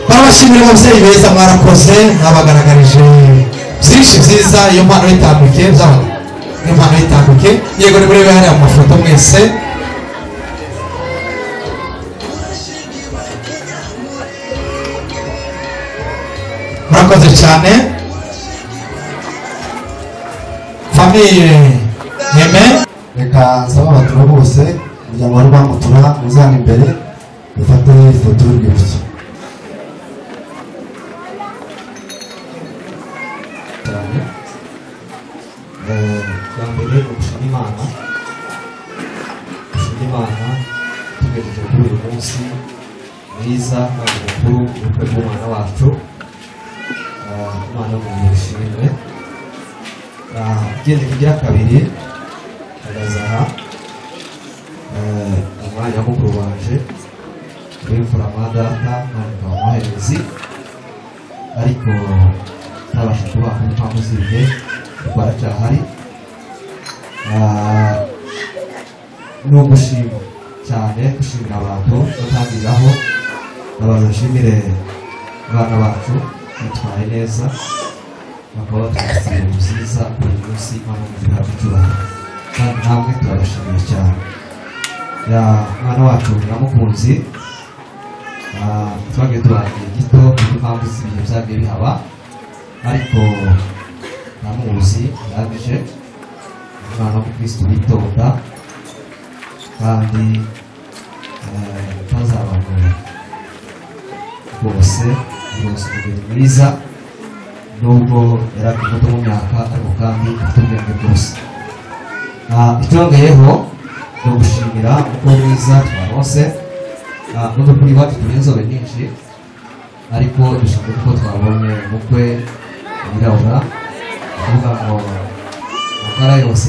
barabashimira ababyeyi beza mwarakoze mwabagaragarije byinshi byiza iyo mpano yitambuke iyo mpano yitambuke yego nimurebe hariya mu mafoto mwese murakoze cyane famiye Neme reka nsaba abatura bose umuryango wa Rwamutura muzana imbere dufate ifoto y'urwibutso cyane bwa mbere gushima Imana tugejeje kuri uyu munsi mwiza kandi mukuru ubukwe bw'umwana wacu Imana yo mu ishimwe igeze kugira kabiri agaza aha umwanya mukuru wanje w'imfura data mwandika wa muherezi ariko ntabasha kubaha impamvu zibye kuko aracyahari ni ugushima cyane gushimira abantu batangiraho abantu bashimire abana bacu bitwaye neza bakaba batwakira ibintu byiza buri munsi Imana mugira gucuranga kandi namwe turabashimiye cyane mwana wacu nyamukunzi twagiye turangiye gito kuko impamvu z'ibihe byagiye bihaba ariko namuzi yabije umwana w'umukristo witonda kandi ntazabagore rwose umubiri mwiza nubwo yari afite mu myaka ariko kandi afite ubwenge bwose icyongeyeho ni ugushimira uko mwiza twarose n'ubwo kuri iwacu turi inzobe nyinshi ariko dushimira uko twabonye umukwe wirabura kuvuga ngo amagara yose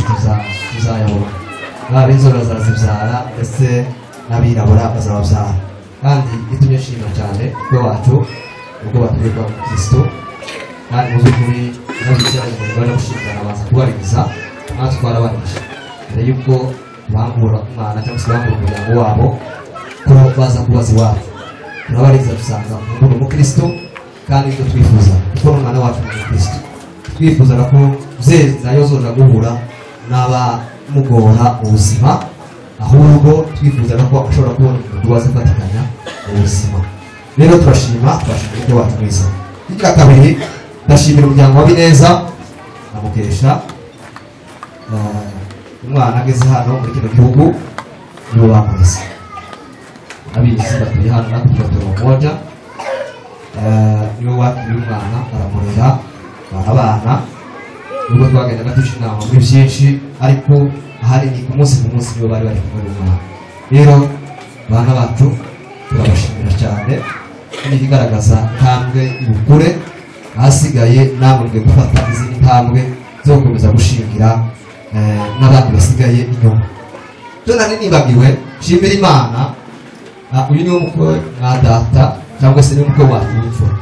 tuzayabona baba inzobe bazazibyara ndetse n'abirabura bazababyara kandi itumye nshima cyane umukwe wacu ubwo baturirwa mu Kristo kandi mu by'ukuri n'abizeranye bari gushingana baza kubaririza natwe twarabarije mbere y'uko bangura umwana cyangwa se bangura umuryango wabo ko baza kubaza iwabo turabariza dusanga umuntu umukristo kandi ibyo twifuza kuko n'umwana wacu ni umukristo twifuzaga ko nayo zoza guhura n'abamugora ubuzima ahubwo twifuzaga ko ashobora kubona umuntu waza afatikanya ubuzima rero turashimira ibyo wacu mwiza icya kabiri ndashimira umuryango wa Bineza namukesha umwana ageze hano muri kino gihugu nibo bamuzi abizi batuye hano natwe tugatuma moja niwe wakiriye umwana aramurera barabana nubwo twagendaga duca inama muri byinshi ariko ahanini ku munsi nibo bari bari kumwe n'umwana rero bana bacu turabashimira cyane kandi igaragaza intambwe y'ubukure ahasigaye namwe gufata izindi ntambwe zo gukomeza gushingira n'abandi basigaye inyuma nari nibagiwe nshimira Imana uyu ni umukwe mwa data cyangwa se ni umukwe wacu w'imfura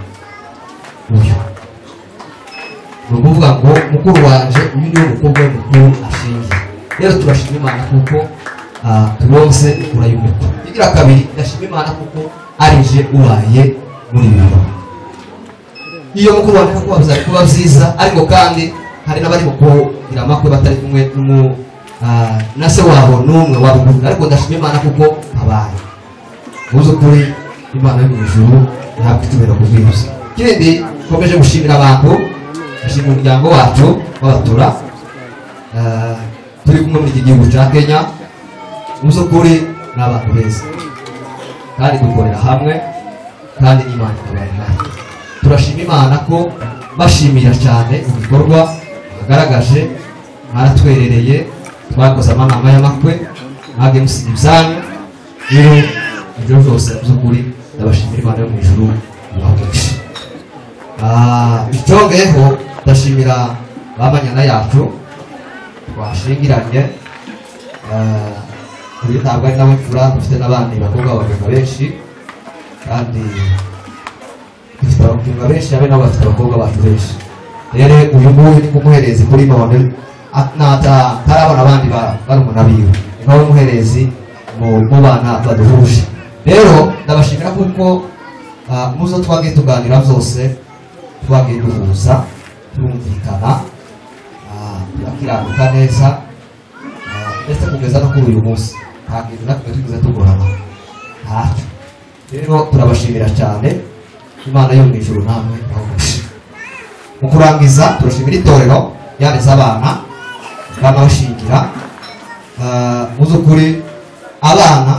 uyu ni ukuvuga ngo mukuru wanje uyu ni umukobwa mukuru ashingiye rero turashima Imana kuko turonse imfura y'umukwe igira kabiri ndashima Imana kuko arije ubaye muri biro iyo mukuru wanje kuko bizari kuba byiza ariko kandi hari n'abari kugira amakwe batari kumwe na se wabo n'umwe wabukunda ariko ndashima Imana kuko abaye muzo kuri Imana yo mu ijuru ntabwo itubera kubwiruza ikindi komeje gushimira abantu gushimira umuryango wacu w'abatura turi kumwe muri iki gihugu cya Kenya muzo kuri ni abantu beza kandi dukorera hamwe kandi n'Imana ikabarira turashima Imana ko bashimira cyane ibikorwa bagaragaje mwaratwerereye twakoze amanama y'amakwe mwage musiga ibyanyu rero ibyo byose by'ukuri ndabashimira Imana yo mu ijuru ibahogeshe icyongeyeho ndashimira bamanyana yacu twashingiranye uyu ntabwo ari nawe mfura dufite n'abandi bakobwa b'abaganga benshi kandi dufite abakobwa benshi abe nabo bafite abakobwa bacu benshi rero uyu nguyu ni kumuherezi kuri none ntarabona abandi barumuna biwe ni nawe muherezi mu bana baduhuje rero ndabashimira kuko muzo twagiye tuganira byose twagiye duhuza turumvikana turakiranuka neza ndetse kugeza no kuri uyu munsi nta kintu natwe tugize tugorana ntacyo rero turabashimira cyane Imana yo mu ijuru namwe bahuje mu kurangiza turashimira itorero yareze abana banabashingira muzukuri abana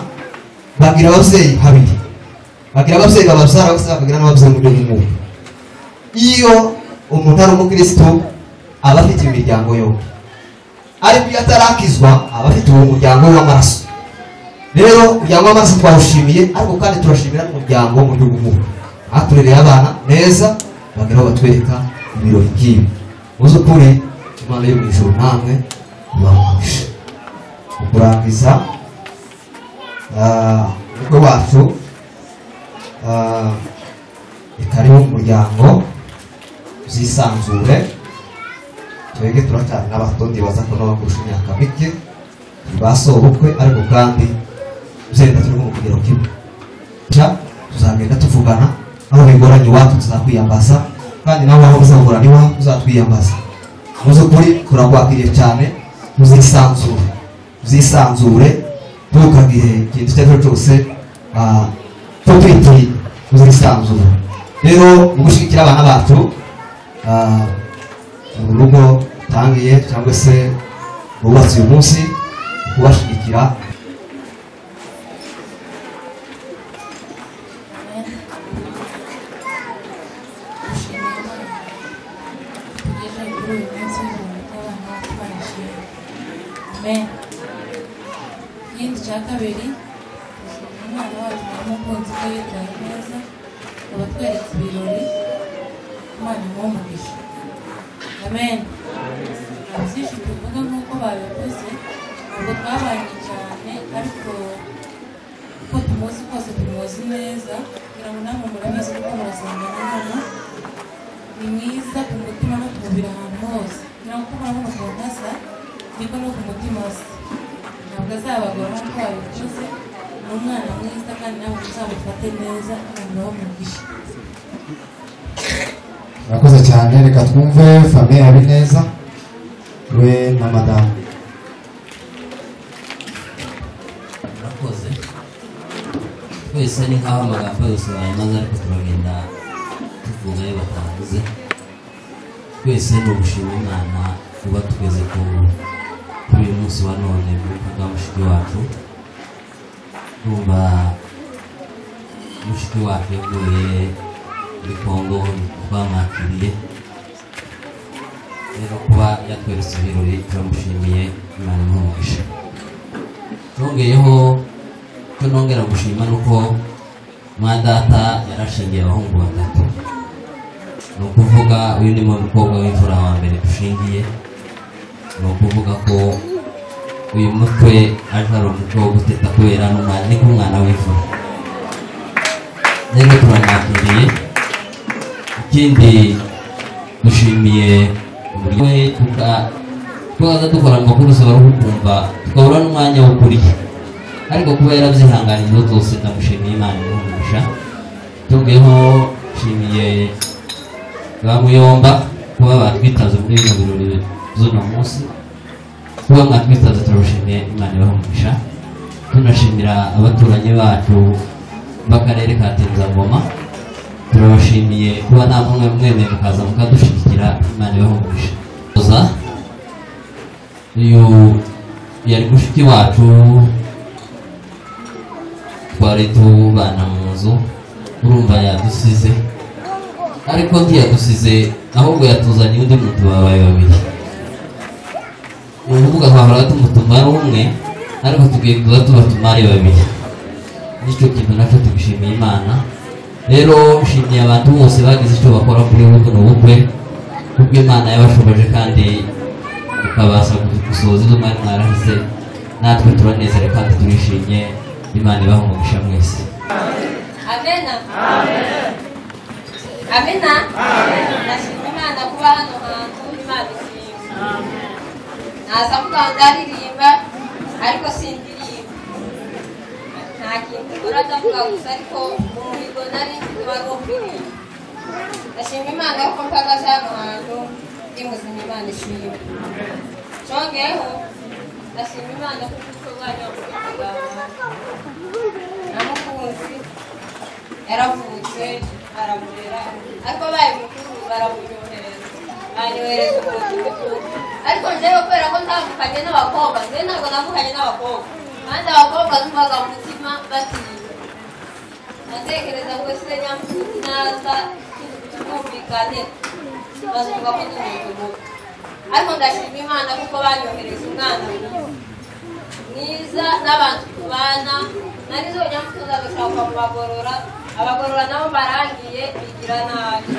bagira ababyeyi habiri bagira ababyeyi bababyara bose bakagira n'ababyeyi mu buryo bw'umwuka iyo umuntu ari umukristo aba afite imiryango yombi ariko iyo atarakizwa aba afite uwo muryango w'amaraso rero umuryango w'amaraso twawushimiye ariko kandi turashimira n'umuryango wo mu buryo bw'umwuka aturereye abana neza bagira aho batwereka ibirori by'ibi muzukuri Imana yo mu ijuru namwe ibahogeshe mu kurangiza umukwe wacu ikari mu muryango uzisanzure twebwe turacyari n'abato ndibaza ko nabo kurusha imyaka mike basohoye ubukwe ariko kandi uzenda turi mu kugero kimwe tuzagenda tuvugana aho bigoranye iwacu tuzakwiyambaza kandi nawe aho uzagorana iwacu uzatwiyambaza muzukuri turakwakiriye cyane uzisanzure ntukagire ikintu icyo ari cyo cyose cyo kwitinya uzisanzure rero mu gushyigikira abana bacu mu rugo utangiye cyangwa se bubatse uyu munsi kubashyigikira amen. Ikindi cya kabiri umwana wacu n'umukunzi we yitwaye neza abatweretse ibirori Imana imuhe umugisha amen. Byinshi tuvuga nk'uko babivuze ntabwo twabanye cyane ariko uko tumuzi kose tumuzi neza kugira ngo namwe murabizi kuko murasengana hano ni mwiza ku mutima no ku mubiri ahantu hose kugira ngo uko murabona ukuntu asa niko no ku mutima asa ntabwo azabagora nk'uko babivuze ni umwana mwiza kandi nawe muzamufate neza kandi umugisha. Murakoze cyane, reka twumve Famille Habineza we na madamu. Murakoze twese ni nk'aho amagambo yose bayamaze ariko turagenda tuvuga ayo batavuze. Twese ni ugushima Imana kuba tugeze kuri uyu munsi wa none mu bukwe bwa mushiki wacu. Numva mushiki wacu yavuye muri Kongo twamwakiriye, rero kuba yatweretse ibirori turamushimiye, Imana imuhe. Nongeyeho ko nongera gushima nuko mwadata yarashingiye abahungu batatu, ni ukuvuga uyu ni mukobwa w'imfura wa mbere dushingiye, ni ukuvuga ko uyu mutwe aje ari umutwe wo guteta kubera ni nk'umwana w'imfura, rero turamwakiriye. Ikindi dushimiye uburyo we tukaza dukora amakuru usaba kumva tukabura n'umwanya wo kurya, ariko kuba yarabyihanganiye zose ndamushimiye, Imana imuhe. Tungeho nshimiye ba Muyomba kuba batwitaze muri bino birori z'uno munsi, kuba mwatwitaze turabashimiye, Imana ibahe. Tunashimira abaturanyi bacu b'akarere ka Tenzangoma, turabashimiye kuba nta mwe mwemeye mukaza mukadushyigikira, Imana ibahe. Uyu yari mushiki wacu twari tubana mu nzu, urumva yadusize, ariko ntiyadusize ahubwo yatuzaniye undi muntu babaye babiri. Ni ukuvuga twahora tumutuma ari umwe ariko tugiye kuza tubatuma ari babiri. Nicyo kintu nacyo tubishimiye Imana. Rero nshimiye abantu bose bagize icyo bakora kuri buno bukwe, kuko Imana yabashoboje kandi tukabasha gusohoza ibyo mwari mwarahize. Natwe turanezerewe kandi turishimye, Imana ibahe umugisha mwese. Amena. Amena. Nashimye Imana kuba hano hantu, Imana ishimwe. Naza kuba ndaririmba ariko sindirimba, nta kintu nkora ndavuga gusa, ariko umuhigo nari mfite wari wo kuririmba. Ndashimye Imana kuko mpagaze hano hantu ndi muzima, Imana ishimwe. Congeho ndashimye Imana kuko ubwanya namukunzi yaravutse aramurera, ariko baye mukuru baramunyohereza, banyohereza umuntu. Ariko njyewe kubera ko ntavukanye n'abakobwa, njyewe ntabwo navukanye n'abakobwa, kandi abakobwa numvaga mu mutima batinya. Natekereza ngo ese nyamutsi naza twumvikane bazuvuga ko ndi umuntu mubi, ariko ndashima Imana kuko banyohereza umwana mwiza n'abantu tubana. Nari zo nyamutsi ndashaka kubagorora, abagorora nabo barangiye bigira nabi,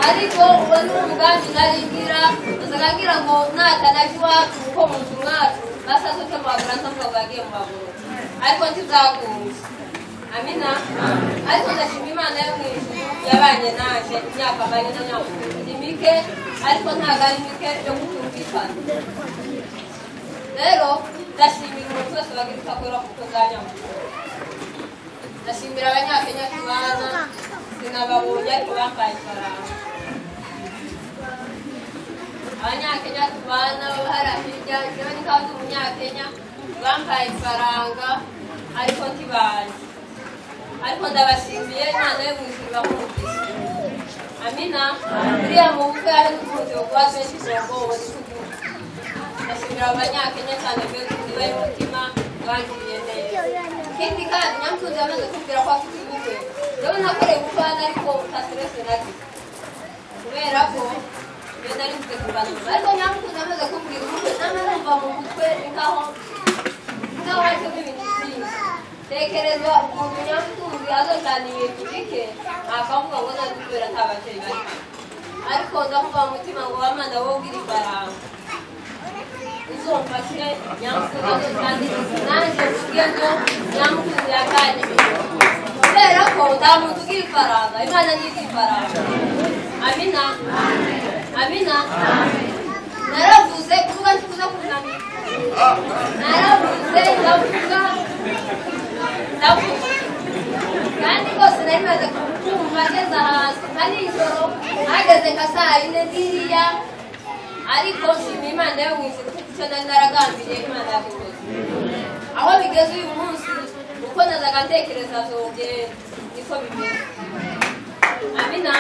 ariko uwo ni umugambi naringira, nazagira ngo natanaje iwacu kuko mu nzu mwacu basaze ko bagura ntabwo bagiye mu bagorora, ariko ntizakunze. Amina. Ariko ndashima Imana yo mu ijuru yabanye naje imyaka bari na nyamutsi mike, ariko ntabwo ari mike yo kutumvikana. Rero ndashimira umuntu wese bagira akora kuko zanyamutsi. Ndashimira abanyakenya tubana, sinababonye ariko bambaye ifaranga. Abanyakenya tubana bahara hirya, njyewe ni kandi umunyakenya bambaye ifaranga ariko ntibazi, ariko ndabashimiye, Imana yo mu ijuru ibahumurize. Amina. Uriya mu bukwe hari n'ukunze kuba benshi zongowe n'ikugugu. Ndashimira abanyakenya cyane mbere niba y'umutima bangiriye neza. Ikindi kandi nyamutsi yamaze kumbwira ko afite ubukwe, rero nakoreye ubukwe hano ariko nta stress nagize, kubera ko iyo nari mfite kuganira ariko nyamukunzi amaze kumbwira umutwe nama numva mu mutwe nkaho hacemo ibintu byinshi tekereza umuntu nyamukunzi azocaniye tubike akavuga ngo nazi kubera nta bateri bari ariko ndavuga mu mutima ngo wamana wowe ugira ifaranga uzomfashe nyamukunzi azocaniye nanjye mvuge ngo nyamukunzi yakanyije kubera ko nta muntu ugira ifaranga imana ntigira ifaranga amina amina naravuze kuvuga ntikuza kunamira naravuze ndavuga kandi rwose nari maze kumva ngeze ahantu nka nijoro hageze nka saa yine ziriya ariko nshima imana yo mu ijuru kuko icyo nari naragambiriye imana yabikoze aho bigeze uyu munsi uko nazaga ntekereza zogenda niko bimeze amina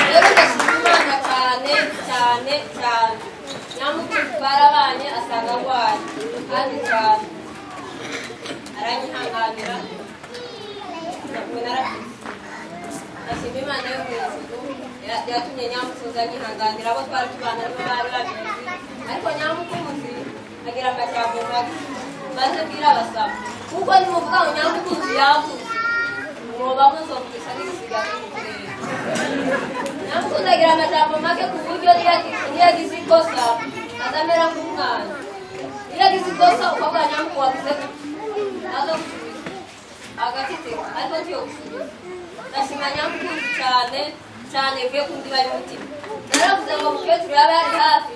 rero ndashima imana cyane cyane cyane nyamukunzi twarabanye asanga arwaye kandi cyane aranyihanganira ntabwo narakize ndashima imana yo mu ijuru yatumye nyamukunzi anyihanganira abo twari tubana nibo bari babizi ariko nyamukunzi agira amajambo mabi maze mbwira abasaba kuko nimuvuga ngo nyamukunzi yavuze mwoba muzovugisha n'ibisiga by'umukirere nyamukunzi agira amajambo make ku buryo niyo agize ikosa azamera nk'umwana iyo agize ikosa ukavuga nyamukunzi wavuze azogusubiza agatiteka ariko ntiyo gusubiza ndashima nyamukunzi cyane cyane bivuye ku ndiba y'umutima naravuze ngo mukecuru yaba yari hafi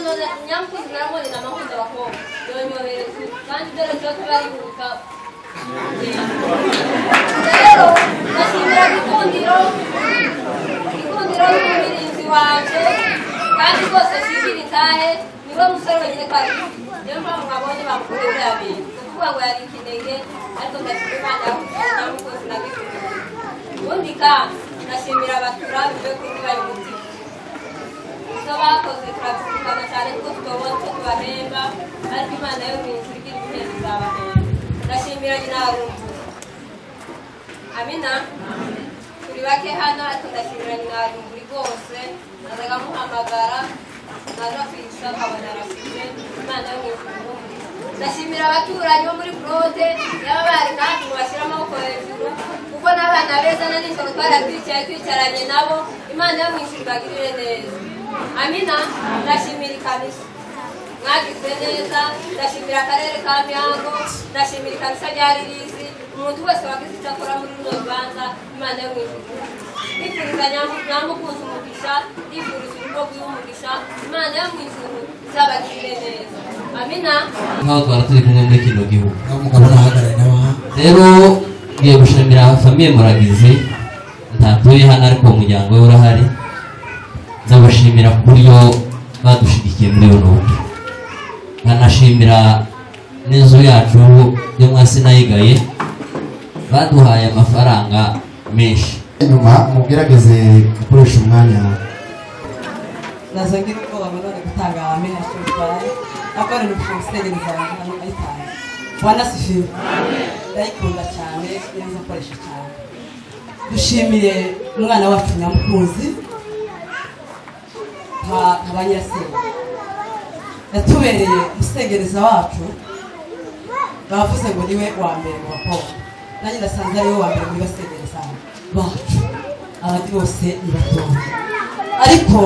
none nyamukunzi naramubonera amakunzi abakobwa yonyohereza kandi dore cyo tubarihuta rero ndashimira igikundiro y'umurinzi wanje kandi rwose shimira intahe niwe musore wenyine kandi niyo mpamvu mwabonye bamukure buriya bintu kuvuga ngo yari ikinege ariko ndashima imana nyamukunzi na gikundiro ubundi kandi ndashimira abatura bivuye ku ndiba y'umutima icyo bakoze turazirikana cyane kuko tutobona icyo tubahemba ariko imana yo mu ijuru igira ibintu izabahemba ndashimira nyina warumbuye amina turi bake hano ariko ndashimira nyina warumbuye rwose nazaga muhamagara naza kwisa nkabona arasize imana yo mu ijuru ndashimira abaturanyi bo muri Claude yaba bari kandi mubashyira amaboko hejuru kuko n'abana beza na nijoro twicaranye nabo imana yo mu ijuru ibagirire neza amina ndashimira ikanisa mwagize neza ndashimira akarere ka Mihango ndashimira ikanisa rya Ririzi umuntu wese wagize icyo akora muri runo rubanza imana yo mu ijuru ndifuriza nyamukunzi umugisha ndifuriza urugo rw'umugisha imana yo mu ijuru izabagirire neza amina nk'aho twara turi kumwe muri kino gihugu umugabo nahagarare nawe rero ngiye gushimira famiye Muragizi ntatuye hano ariko umuryango we urahari ndabashimira ku buryo badushigikiye muri uno buryo nkanashimira n'inzu yacu yo mwasi nayigaye baduhaye amafaranga menshi nyuma mugerageze gukoresha umwanya naza ngira ubwoba ngo none gutanga amena cy'ubutware akora n'ubusengereza hano ayitanga wanasifiwe ndayikunda cyane neza akoresha cyane dushimiye umwana wacu nyamukunzi nka nyirasenge yatubereye umusengereza wacu bavuze ngo niwe wa mbere mu bakobwa nanjye ndasanze ariwe wa mbere muri basengereza bacu abandi bose ni batoya ariko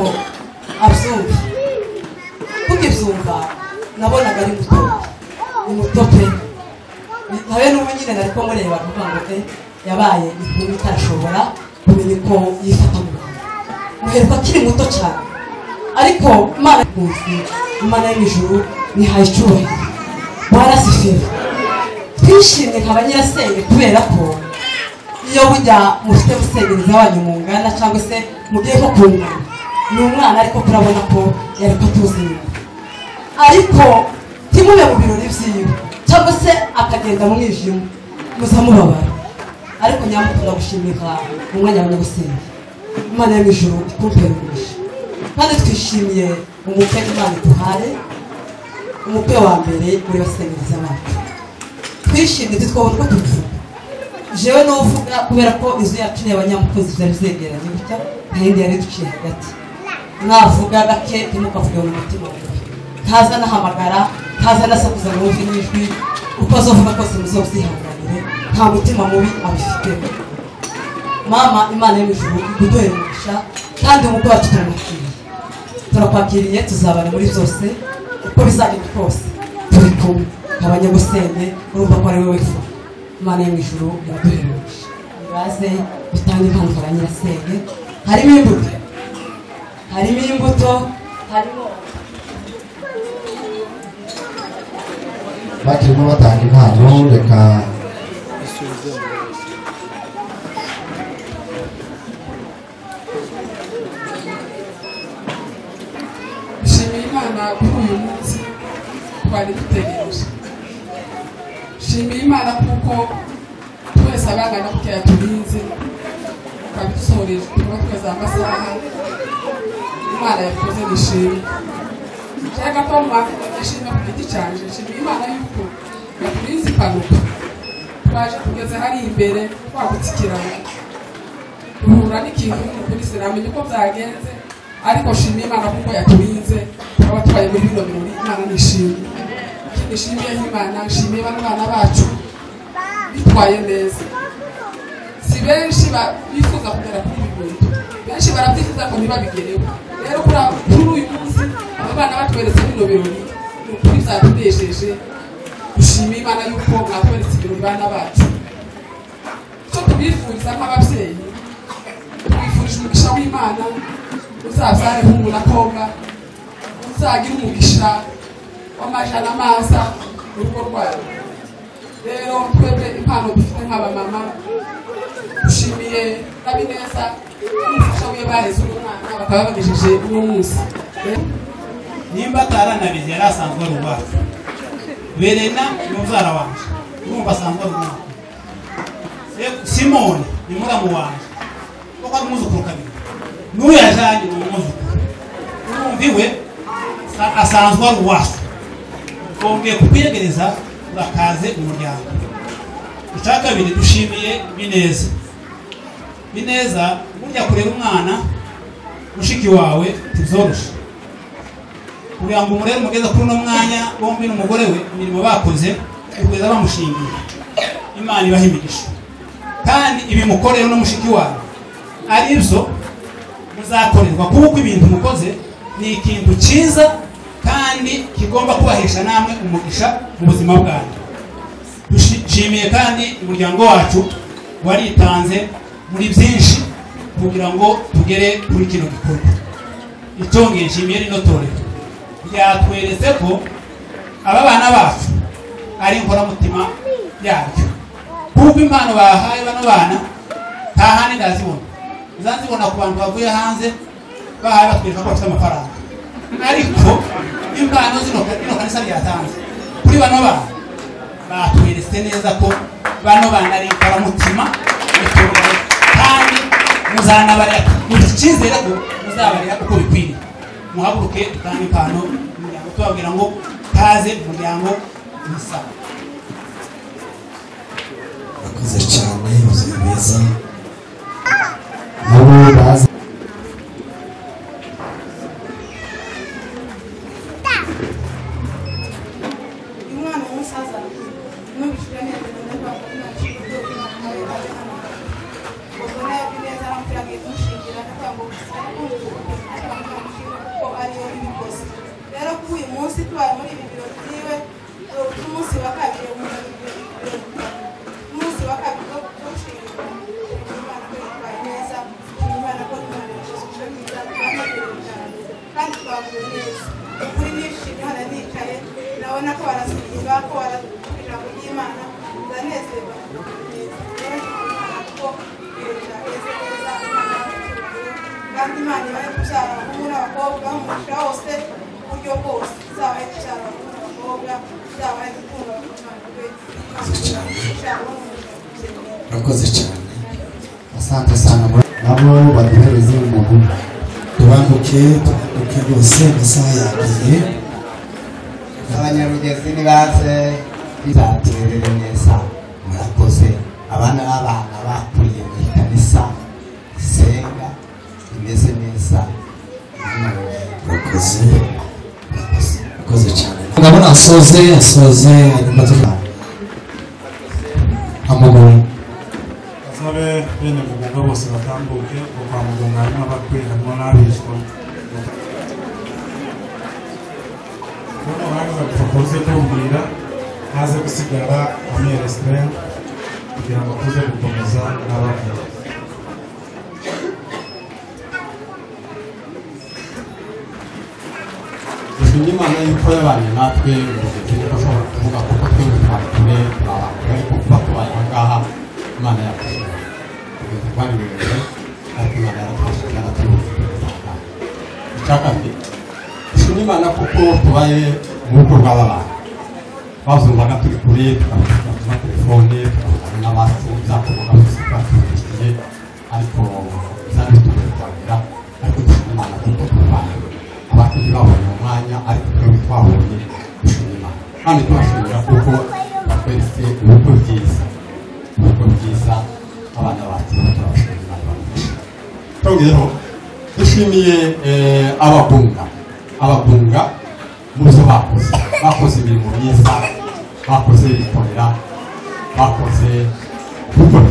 abyumva kukibyumva nabonaga ari mutoya ni muto pe nawe n'ubu nyine nari ko mureba kuvuga ngo yabaye inkuru itashobora kumenya uko yifata mu Rwanda muheruka akiri muto cyane ariko imana y'umunsi imana y'ijuru nihaye icyubahiro barasifiwe twishimye nka banyirasenge kubera ko iyo bujya mufite musengereza wanyu mungana cyangwa se mugiye nko kungana ni umwana ariko turabona ko yari ko tuzi ariko timube mu birori byiwe cyangwa se akagenda mu mwijima muzamubabara ariko nyamukunda gushimika mu mwanya w'abanyabusenge imana yo mu ijuru ikumpere umugisha kandi twishimiye umukwe imana ituhaye umukwe wa mbere muri basengereza bacu twishimye twabona uko tuvuga jewe n'uvuga kubera ko inzu yacu y'abanyamukozi zari zegeranye gutya nta yindi yari duciye hagati mwavuga gake ntimukavuge mu mutima ntaza nahamagara ntaza nasakuza ngo wumve n'ijwi uko azovuga kose muzobyihanganire nta mutima mubi abifitemo mama imana yo mu ijuru iguduhere umugisha kandi umukwe wacu turakwakiriye tuzabana muri byose uko bizagenda kose turi kumwe abanyabusenge urumva ko ari wowe wifuza imana yo mu ijuru iguduhere umugisha ngaze bitange impano za nyirasenge harimo imbuto harimo bakirimo batanga impano reka shimiye imana kuri uyu munsi twari dutegereje shimiye imana kuko twese abangana kuko yaturinze tukabidusohoreje tuba tweze amasaha imana yakoze nishimye cyangwa ko mwashimye ku giti cyanje shimiye imana yuko yaturinze impanuka twaje tugeze hari imbere twagutsikirana duhura n'ikintu kuri sinamenye uko byagenze ariko shimiye imana kuko yaturinze tukaba tubaye muri bino birori imana nishimye ikindi shimiye imana nshimiye bana bacu bitwaye neza si benshi bifuza kugera kuri ibi bintu benshi barabyifuza ko ntibabigereho rero kuri uyu munsi aba bana batweretse bino birori ni ukuri byatunejeje dushimiye imana yuko mwatweretse ibirori bana bacu icyo tubifuriza nk'ababyeyi tubifurije umugisha w'imana uzabyare hungu na konga uzagira umugisha w'amajana amaza mu rugo rwayo rero twebwe impano dufite nk'abamama dushimiye n'abineza n'umufasha wiwe bareze uyu mwana bakaba bagejeje uno munsi nimba ataranabizi yari asanzwe ari uwacu berena ni mubyara wanje urumva asanzwe ari umwana simoni ni muramu wanje kuko ari umwuzukuru kabiri n'uyu yajyanye ni umwuzukuru urumva iwe asanzwe ari uwacu twongeye kukwiyegereza urakaze umuryango icya kabiri dushimiye bineza burya kurera umwana mushiki wawe ntibyoroshe kugira ngo umurere umugeze kuri uno mwanya bombi n'umugore we imirimo bakoze kugeza bamushingiye imana ibaha imigisha kandi ibi mukorera no mushiki wawe ari byo muzakorerwa kuko ibintu mukoze ni ikintu cyiza kandi kigomba kubahesha namwe umugisha mu buzima bwanyu dushimiye kandi umuryango wacu waritanze muri byinshi kugira ngo tugere kuri kino gikorwa icyongeye nshimiye rino torero ryatweretse ko aba bana bacu ari inkoramutima yaryo kuko impano bahaye bano bana nta handi ndazibona uzazibona ku bantu bavuye hanze bahaye batwereka ko bafite amafaranga ariko impano zino kanisa ryatanze kuri bano bana batweretse neza ko bano bana ari inkoramutima kandi muzanabarira mu cyizere ko muzabarira uko bikwiriye muhaguruke dutanga impano umuryango tubabwira ngo kaze umuryango mwiza akoze cyane yuzuye neza nabo bazi umwana w'umusaza n'ubishira neza n'abana ubona neza aramfiragiye kumushingira n'akango ko ariyo ibikoze rero kuri uyu munsi tubaye muri ibi birori byiwe umunsi wa kabiri umunsi wa kabiri wo gushingira imana ko yitwaye neza imana ko imana yashyize mwiza kandi twavuye neza ukuri nishimye hano nicaye ndabona ko barasirimba ko baravuga ijambo ry'imana ndanezerwa rero imana kuko ibintu byageze neza kandi imana ibaye kubyara abahungu n'abakobwa umugisha wose uburyo bwose izabaye kubyara abahungu n'abakobwa izabaye gukunda imana we urakoze cyane asante sana nabo baduhereze umuntu tubanguke rwose amasaha yagiye abanyarugezi nibaze bizaterere neza murakoze abana b'abana bakuriye mu ikanisa isenga imeze neza nasoze hanyuma tuva amuguru asabe bene mugunga bose batambuke kwa mugunga harimo abakwe harimo n'abishwa noneho hagaza gufotoze kumbwira haze gusigara amwe restaurant kugira ngo tuze gukomeza n'abakwe dushimye Imana yuko yabanye natwe urugendo niko ushobora kuvuga kuko twebwe twari kure turabantu ariko kuba tubaye aha ngaha Imana yafashe urugendo rwari rurerure ariko Imana yaratwashe yaratuyobora icya kabiri dushimye Imana kuko tubaye mu rugo rw'aba bantu bazumvaga turi kure tukabatuma telefone tukavugana n'abacu byakorwaga mu isi twatubifitiye ariko byari bitugoye kuganira ariko dushimye Imana kuko turwanya abantu ntibabonye umwanya ariko twebwe twabonye dushimye Imana kandi tubashimira kuko batweretse ubukwe bwiza abana bacu turabashimira Imana bamugisha twongeyeho dushimiye ababunga mu byo bakoze imirimo myiza bakoze bikorera bakoze gukora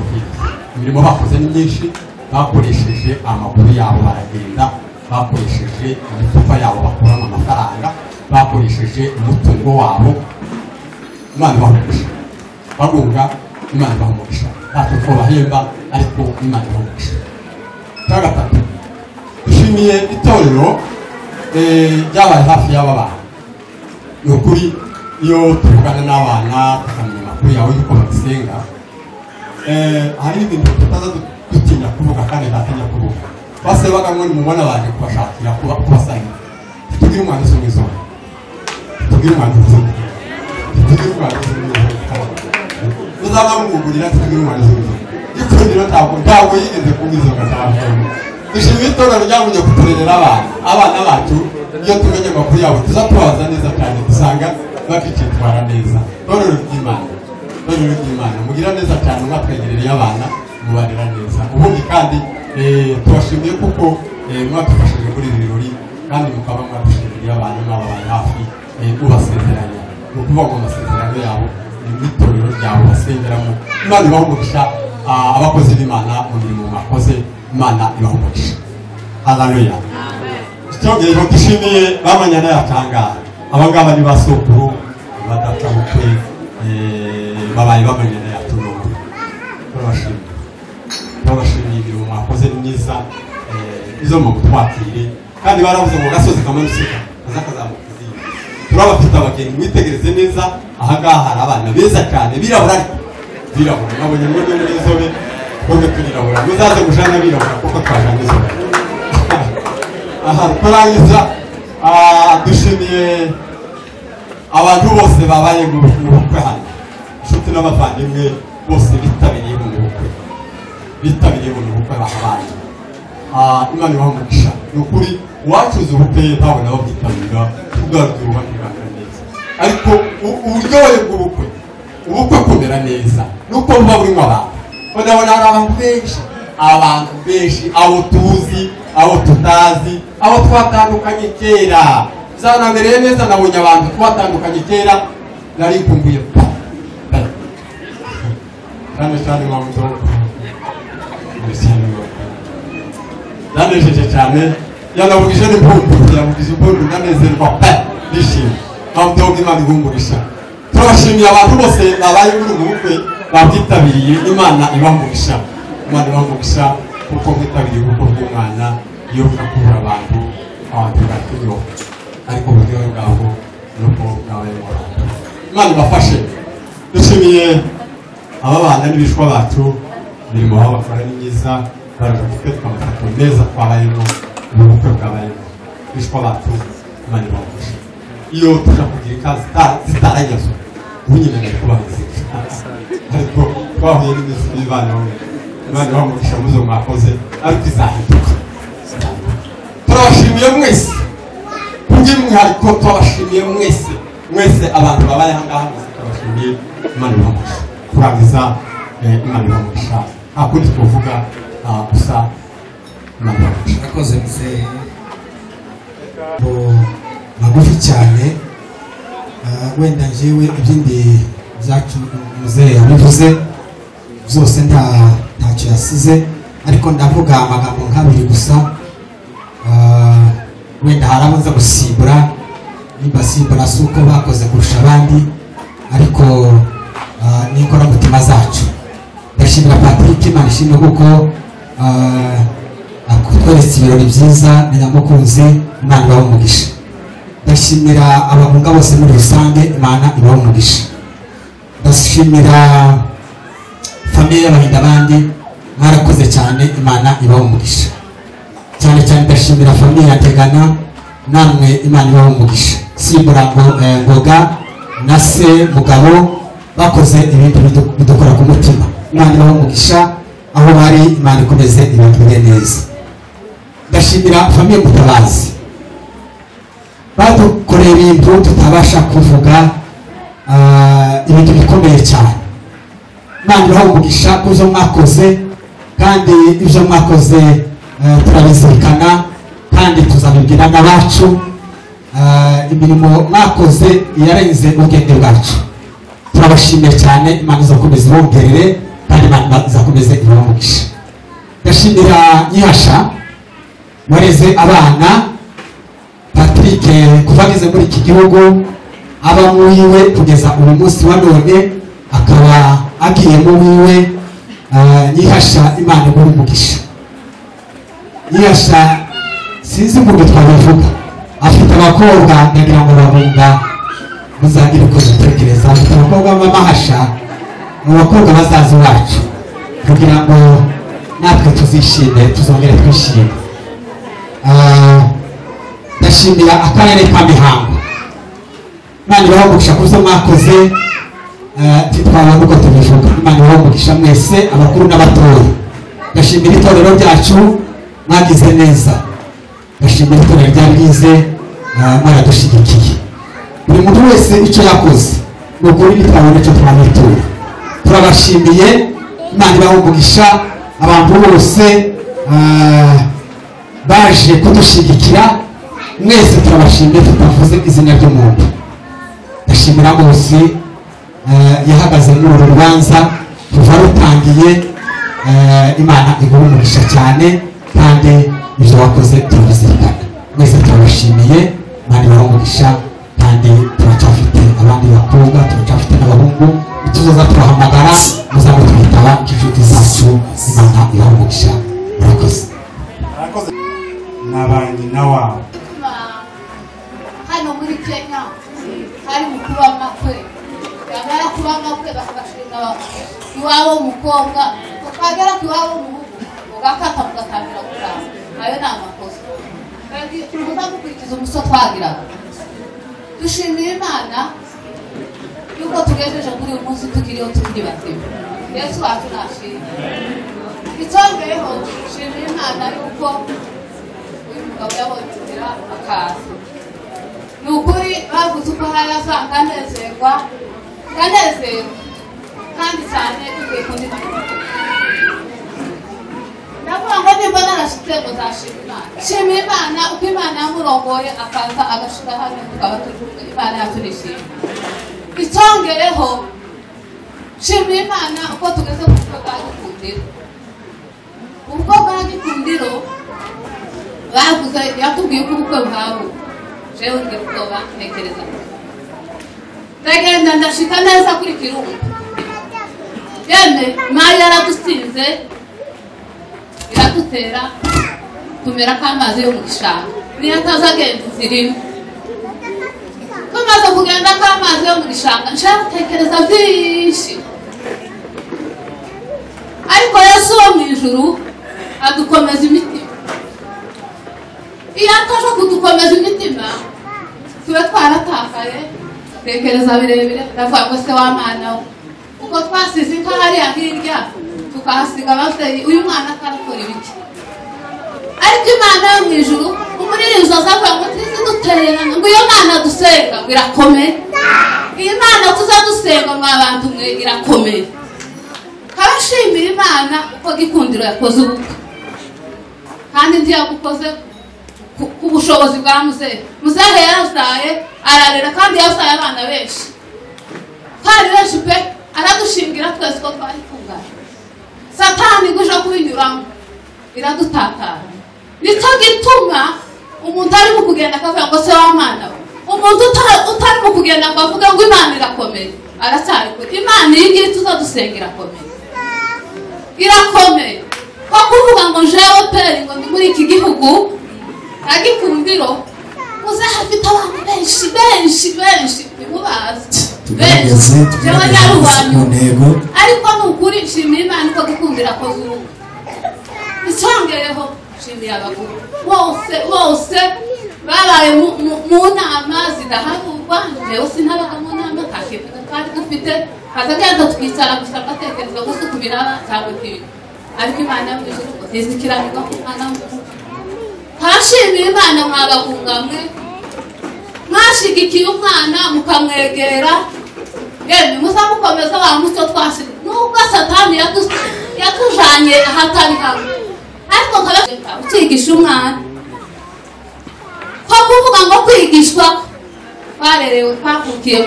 imirimo bakoze ni myinshi bakoresheje amaguru yabo baragenda bakoresheje imifuka yabo bakuramo amafaranga bakoresheje umutungo wabo Imana ibahugisha bagunga Imana ibahugisha ntacyo twabahemba ariko Imana ibahugisha cya gatatu dushimiye itorero ryabaye hafi y'aba bantu ni ukuri iyo tuvugana n'abana tukamenya amakuru yawe y'uko babisenga hari ibintu tutaza dutinya kuvuga kandi ntatinya kuvuga base bagamwe nimubona baje kubashakira kubasanga tugire umwana uzi mwiza tugire umwana uzi mwiza uzaba mugurira tugire umwana uzi mwiza ikundiro ntabwo yigeze kumwizoga cyane dushimye itorero ryabuye kuturerera abana bacu iyo tumenye amakuru yabo tuza tubaza neza cyane dusanga bakicitwara neza itorero ry'Imana mugira neza cyane mwatwegerereye abana mubarera neza ubundi kandi tubashimiye kuko mwatufashije muri ibi birori kandi mukaba mwadushimiriye abantu n'ababaye hafi ubasezeranya ni ukuvuga ngo amasezerano yabo ni mu itorero ryabo basengeramo Imana ibaha umugisha abakozi b'Imana mu mirimo mwakoze Imana ibaha umugisha haleluya twongeyeho dushimiye bamanyana yatangaha abangaba ni basokuru badacabukwe babaye bamanyana yatunomo turabashimiye ibintu mwakoze ni myiza izo mu gutwakire kandi baravuze ngo gasozi kamanusika azakazamuka turabafite abageni mwitegereze neza ahangaha hari abana beza cyane birabura nabonye mwebwe n'inzobe twebwe turirabura muzaze mujana birabura kuko twajana izobe aha turangiza dushimiye abantu bose babaye mu bukwe hano inshuti n'abavandimwe bose bitabiriye mu bukwe bahabaye Imana ibaha umugisha ni ukuri uwacuze ubukwe ntabwo nabo bwitabira tugaruka uruhare neza ariko uburyohe bw'ubukwe kumera neza nuko buba burimo abantu udabona hari abantu benshi abo tuzi abo tutazi abo twatandukanye kera byanamereye neza nabonye abantu twatandukanye kera nari nkumbuye cyane mamuto nanejeje cyane yanavugije n'impundu yavugije impundu nanezerwa nishimye mamuto Imana igumurisha turabashimiye abantu bose babaye muri ubu bukwe babyitabiriye Imana ibamurisha kuko mwitabiriye ubukwe bw'umwana iyo mukakubura abantu barakuryoha ariko uburyohe bwabo nuko bwabaye abantu Imana ibafashe dushimiye aba bana n'ibishwa bacu imirimo baba bakora ni myiza baraje gufite amafoto meza twabayemo ubu bukwe bwabayemo ibishwa bacu Imana ibafashe iyo tuja kugira ikazi zitaragezwa ubu nyine nari kubahiza ariko twahuye n'iminsi y'Imana Imana ibamugisha muzo mwakoze ariko izahinduka turabashimiye mwese kubw'umwihariko turabashimiye mwese abantu babaye ahangaha turabashimiye Imana ibamugisha kurangiza Imana ibamugisha nta kundi twavuga gusa Imana ibamugisha akoze muzehe magufi cyane wenda njyewe ibindi byacu muzehe yabivuze byose ntacyo yasize, ariko ndavuga amagambo nk'abiri gusa. Wenda hari abaza gusibura, nimba sibura si uko bakoze kurusha abandi, ariko n'inkoramutima zacu. Ndashimira Patrick, Imana ishimwe kuko akutweretse ibirori byiza na Nyamukunzi, Imana ibahe umugisha. Ndashimira abahunga bose muri rusange, Imana ibahe umugisha. Ndashimira famiye y'Abahinda abandi, mwarakoze cyane, Imana ibahe umugisha. Cyane cyane ndashimira famiye ya Tegana, namwe Imana ibahe umugisha. Sibura Ngoga na se Mugabo bakoze ibintu bidukora ku mutima, Imana ibahe umugisha. Aho bari, Imana ikomeze ibagirire neza. Ndashimira famiye Mutabazi, badukoreye ibintu tutabasha kuvuga, ibintu bikomeye cyane. Imana ibahe umugisha ku byo mwakoze, kandi ibyo mwakoze turabizirikana kandi tuzabibwira n'abacu. Imirimo mwakoze yarenze ubwenge bwacu. Turabashimiye cyane, Imana izakomeza ibongerere kandi Imana izakomeze ibahe umugisha. Ndashimira Nyihasha wareze abana, Patrick kuva ageze muri iki gihugu aba mu wiwe kugeza uyu munsi wa none akaba agiye mu wiwe. Nyihasha Imana imuhe umugisha. Nyihasha sinzi ukuntu twabivuga, afite abakobwa ndagira ngo babunga muzagire uko mutekereza. Afite abakobwa b'amahasha, abakobwa bazazi bacu, kugira ngo natwe tuzishime, tuzongere twishime. Ndashimira akarere ka Mihango, Imana ibahe umugisha ku byo mwakoze, titwabona uko tubivuga. Imana ibahe umugisha mwese, abakuru n'abatoya. Ndashimira itorero ryacu, mwagize neza. Ndashimira itorero rya Bwize, mwaradushyigikiye. Buri muntu wese icyo yakoze ni ukuri, ntitwabona icyo twamwitura. Turabashimiye, Imana ibahe umugisha. Abantu bose baje kudushyigikira, mwese turabashimiye tutavuze izina ry'umuntu. Ndashimira bose yahagaze muri uru rubanza kuva rutangiye. Imana iguhe umugisha cyane, kandi ibyo wakoze turabizirikana. Mwese turabashimiye, Imana ibahe umugisha. Kandi turacyafite abandi bakobwa, turacyafite n'abahungu, tuzoza turahamagara muzabe twitaba inshuti zacu. Imana ibahe umugisha. Murakoze. n'abanyina wabo. Hano muri Kenya hari mukuru w'amakwe, yamara kuba amakwe bakabashinga iwabo w'umukobwa, ukagera ku iwabo w'umuhungu ugakata mugatangira kurara. Ayo ni amakosa. Muzamukurikiza umuso twagiraga. Dushimira Imana yuko tugejeje kuri uyu munsi tukiriho tukiri bazima. Yesu wacu nashimwe. Icyongeyeho dushimira Imana yuko uyu mugabo yabonye inzira akaza. Ni ukuri bavuze uko hari asanga anezerwa, ndanezerwa kandi cyane tugiye ku ndirimbo. Ndavuga ngo nimba narashyize ngo nzashima Imana. Shima Imana uko Imana yamurongoye akaza agashira hano tukaba turi kumwe. Imana yacu nishimye. Icyongereho shima Imana uko tugeze ku bukwe bwa Gikundiro. Ubukwe bwa Gikundiro bavuze, yatubwiye ko ubukwe bwabo jewe ngiye kutoba ntekereza. Ndagenda ndashika neza kuri Kirungu. Yemwe Imana yaradusinze iradutera tumera k'amazi yo mu gishanga. Niyo atazagenda inzira imwe. Tumaze kugenda k'amazi yo mu gishanga nshaka gutekereza byinshi, ariko Yesu wo mu ijuru adukomeza imitima. Iyo ataje kudukomeza imitima tube twaratakaye. Tekereza birebire, ndavuga ngo se w'Imana we, kuko twasize inka hariya hirya tukahasiga ababyeyi, uyu mwana atarakora ibiki. Ariko Imana yo mu ijuru, umuririmbyi azavuga ngo ntiziduteye ngo iyo Mana dusenga ngo irakomeye. Iyi Mana tuzadusenga mwa bantu mwe irakomeye. Kabashimira Imana uko Gikundiro yakoze ubukwe, kandi ntiyagukoze ku bushobozi bwa muzehe. Muzehe yarazaye ararera kandi yazaye abana benshi kandi benshi pe aradushingira twese ko twari kungana. Satani guje kubinyuramo iradutakara. Nicyo gituma umuntu ari mu kugenda akavuga ngo se w'Imana, umuntu utari mu kugenda ngo avuga ngo Imana irakomeye, aracyari kure. Imana iyi ngiyi tuzadusengera irakomeye, irakomeye. Ko kuvuga ngo jewe peri ngo ndi muri iki gihugu agikundiro, muzehe afite abantu benshi benshi benshi bimubazi tugerageze mu ntego, ariko ni ukuri nshimiye Imana ko gikundira ko zuba isongereho. Nshimiye abagore bose babaye mu nama zidahavugwa. Njyewe sinabaga mu nama kakivuga kandi dufite kazagenda tukicara gusa gatekereza ko tukubiraba cyangwa kwiga, ariko Imana y'ijuru ngo zizikiranirwa ku mwana w'umuntu. Hashimiye Imana mwabagungamwe mwashigikiye umwana mukamwegera, yemwe muzamukomeza wa mucyo twashyize nubwo Satani yatujanye ahatari hamwe, ariko nkabashaka ukigisha umwana ko kuvuga ngo kwigishwa twarerewe twakukiye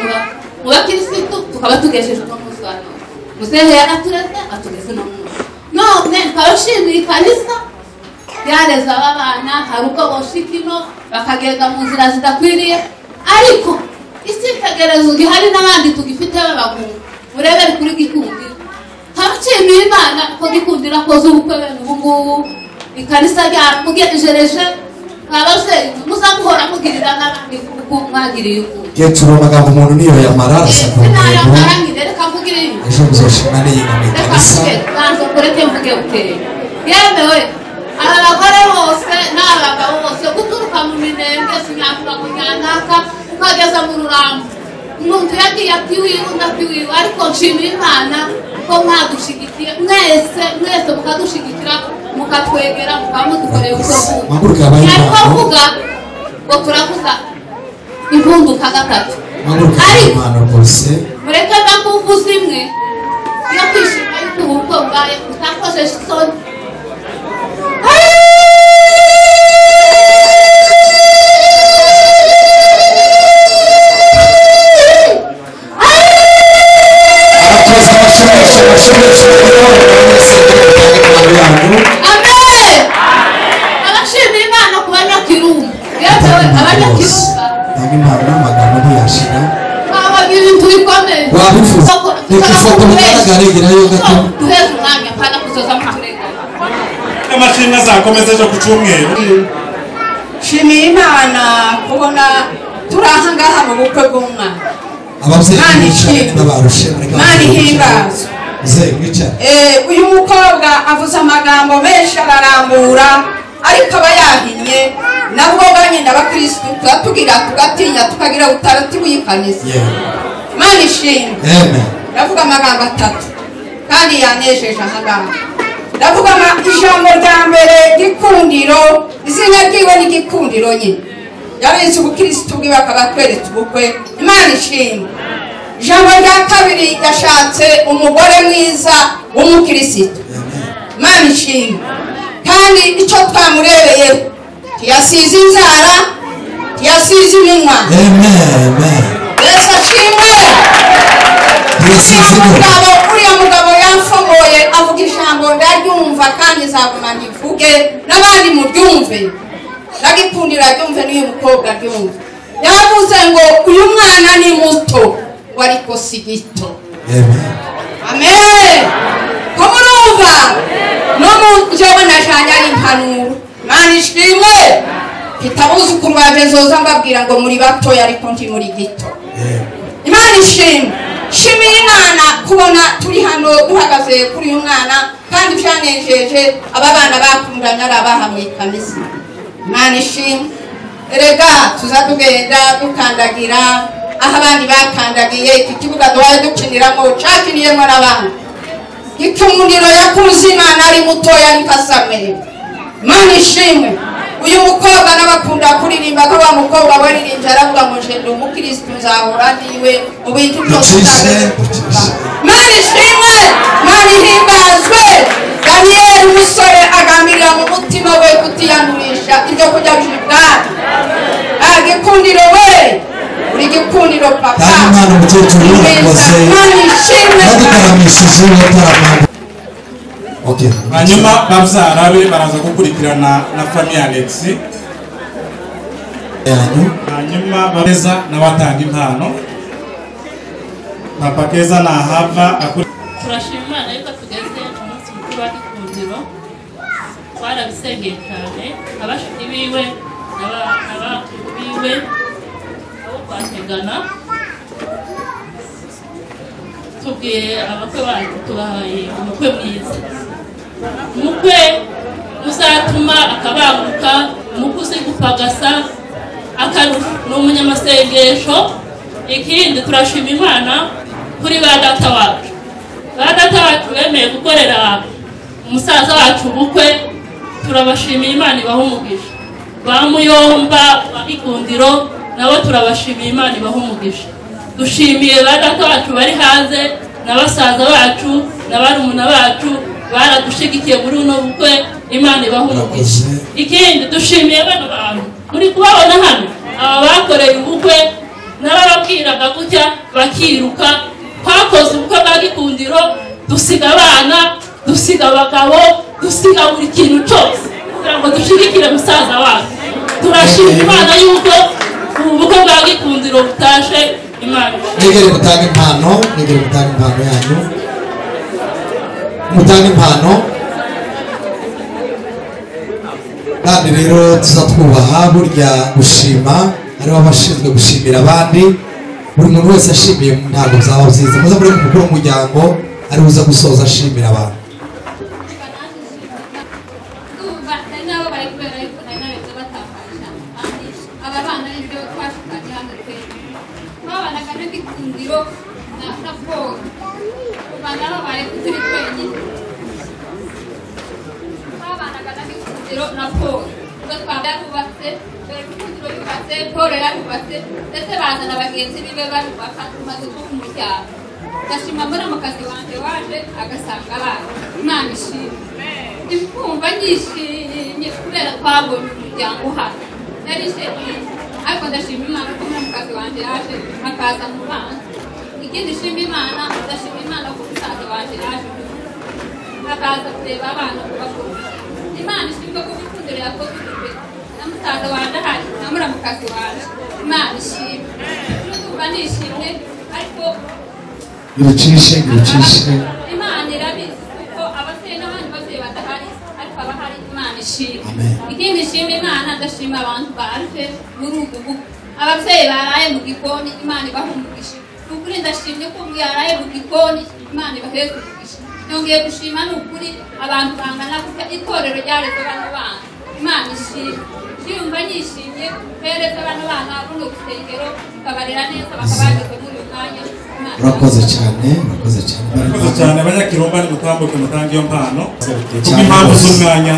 mu bakirisitu tukaba tugesheje no munsi wa none. Muzehe yaratureze atugeze no munsi none twabashimiye ikanisa yareza abana. Hari ubwo boshikino bakagenda mu nzira zidakwiriye, ariko isitegerezo gihari n'abandi tugifite b'abagungu murebere kuri gikundira. Twabashimiye Imana ko gikundira koza ubukwe bene ubu ngubu ikanisa ryamugejereje. Ababyeyi muzamuhora mugirira n'abandi kuko mwagiriye ukuntu Geturo magambo umuntu niyo yamara arasaka ejo muzoshima n'iyi mu ikanisa. Banza kureke mvuge uteye yemewe aba bagore bose n'abagabo bose guturuka mu minenge sinyavuga ngo nyanaka ukageza mu Rurambo. Umuntu yagiye atiwiwe undi atiwiwe, ariko nshimiye Imana ko mwadushigikiye mwese mukadushigikira mukatwegera mukamudukoreye uko kuvuga. Ariko avuga ngo turavuga impunduka gatatu, ariko mureke nakuvuza imwe yo kwishima yuko ubukwe bwawe utakojeje isoni. Abashimira Imana ku banyakirumba, yewe abanyakirumba amagambo ntiyashira babagira ibintu bikomeye. wabifuza reka ifoto bigaragare gerayo gato duheze umwanya mpana kuzoza mu turere. amashimwe azakomeza ejo ku cyumweru. Shimiye Imana kubona turi aha ngaha mu bukwe bw'umwana. ababyeyi bicaye n'abarushe muri Imana ihimbazwe. Uyu mukobwa avuze amagambo menshi ararambura, ariko aba yahinnye. Nabwo banyine abakirisitu turatubwira tugatinya tukagira utarati wikanisa. Imana ishimwe. Ndavuga amagambo atatu kandi yanejeje aha ngaha. Ndavuga ijambo rya mbere gikundiro, izina ryiwe ni gikundiro nyine. Yabize ubukirisitu bwe bakabatweretse ubukwe. Imana ishimwe. Ijambo rya kabiri yashatse umugore mwiza w'umukirisitu. Imana ishimwe. Kandi icyo twamurebeye tiyasize inzara, tiyasize iminwa. Yesu ashimwe. Uriya mugabo yamfomoye avuga ijambo ndaryumva kandi nzaguma ndivuge n'abandi muryumve. Ndagikundira ryumve n'uyu mukobwa ryumve. Yavuze ngo uyu mwana ni muto wariko si gito. Amen. Komurumva no mu jewe najanye ari impanuro. Imana ishimwe. Kitabuzukuru banje zoza mbabwira ngo muri batoya ariko ndi muri gito. Imana ishimwe. Shimiye Imana kubona turi hano duhagaze kuri uyu mwana kandi byanejeje aba bana bakundanye ari abahamwe ikanisa. Imana ishimwe. Erega tuzatugenda dukandagira aho abandi bakandagiye. Iki kibuga duhaye dukiniramo cakiniyemo n'abandi. Gikundiro yakuze Imana ari mutoya nikasamwe. Imana ishimwe. Uyu mukobwa n'abakunda kuririmba ko wa mukobwa waririmbye aravuga ngo je ndi umukristo nzahora niwe mu bintu byose. Imana ishimwe. Imana ihimbazwe. Daniel umusore agambirira mu mutima we kutiyandurisha kugira ibyo kurya by'ibwami gikundiro we uri gikundiro papa kandi umwana umukecuru wakoze badukaramishije bataramana. hanyuma babyara be baraza gukurikirana na famiye Alex, hanyuma babeza n'abatanga impano. Papa Keza nahava turashima Imana yuko tugeze umunsi mukuru wa Gikundiro, twarabisengeye cyane abashiki biwe n'abakuru biwe abo twategana, tubwiye abakwe bacu tubahaye umukwe mwiza, umukwe uzatuma akabanguka, umukwe uzi gupagasa akarusha, ni umunyamasengesho. Ikindi turashima Imana kuri ba data wacu, ba data wacu bemeye gukorera umusaza wacu ubukwe, turabashimiye Imana ibaha umugisha. Ba Muyomba ba Gikundiro nabo turabashimiye Imana ibaha umugisha. Dushimiye ba data wacu bari hanze n'abasaza bacu n'abarumuna bacu baradushigikiye muri uno bukwe, Imana ibaha umugisha. Ikindi dushimiye bano bantu muri kubabona hano, aba bakoreye ubukwe n'ababwiraga gutya bakiruka, twakoze ubukwe bwa Gikundiro, dusiga abana, dusiga abagabo, dusiga buri kintu cyose kugira ngo dushigikire musaza wacu. Turashima Imana yuko ubu bukwe bwa Gikundiro butashe. Imana nigere gutanga impano, nigere gutanga impano yanyu, mutanga impano. Kandi rero tuzatwubaha, burya gushima ariho abashinzwe gushimira abandi. Buri muntu wese ashimiye ntabwo byaba byiza, muze muri mukuru w'umuryango ari buza gusoza ashimira abantu. ndetse bazana bagenzi bibe barubaka tumaze two ku muryango. Ndashima mbona mukazi wanjye waje agasanga abana, Imana ishimwe. Ndikumva nyishimye kubera twabonye umuryango hano, narishimye. Ariko ndashima Imana ko mukazi wanjye yaje akaza mu bana. Ikindi shima Imana, ndashima Imana ko musaza wanjye yaje akaza kureba abana kubakuru. Imana ishimwe ko Gikundiro yakoze imbere na musaza wanjye ahari na muramukazi wanjye. Imana ishimwe. Ndumva nishimye ariko Yucishe Imana irabizi kuko ababyeyi n'abandi babyeyi badahari, ariko abahari Imana ishimwe. Ikindi shima Imana, ndashima abantu baje muri ubu bukwe, ababyeyi baraye mu gikoni, Imana ibaha umugisha. Nukuri ndashimye ko yaraye mu gikoni, Imana ibaheze umugisha. Nongeye gushima nukuri abantu bangana kuko itorero ryareze bano bana, Imana ishimwe. Ndumva nishimye bereza bano bana buno rusengero tukabarera neza bakabageze muri uyu mwanya. Urakoze cyane, urakoze cyane. Urakoze cyane abanyakirumba, ni mutambuke mutange iyo mpano kuko impamvu z'umwanya.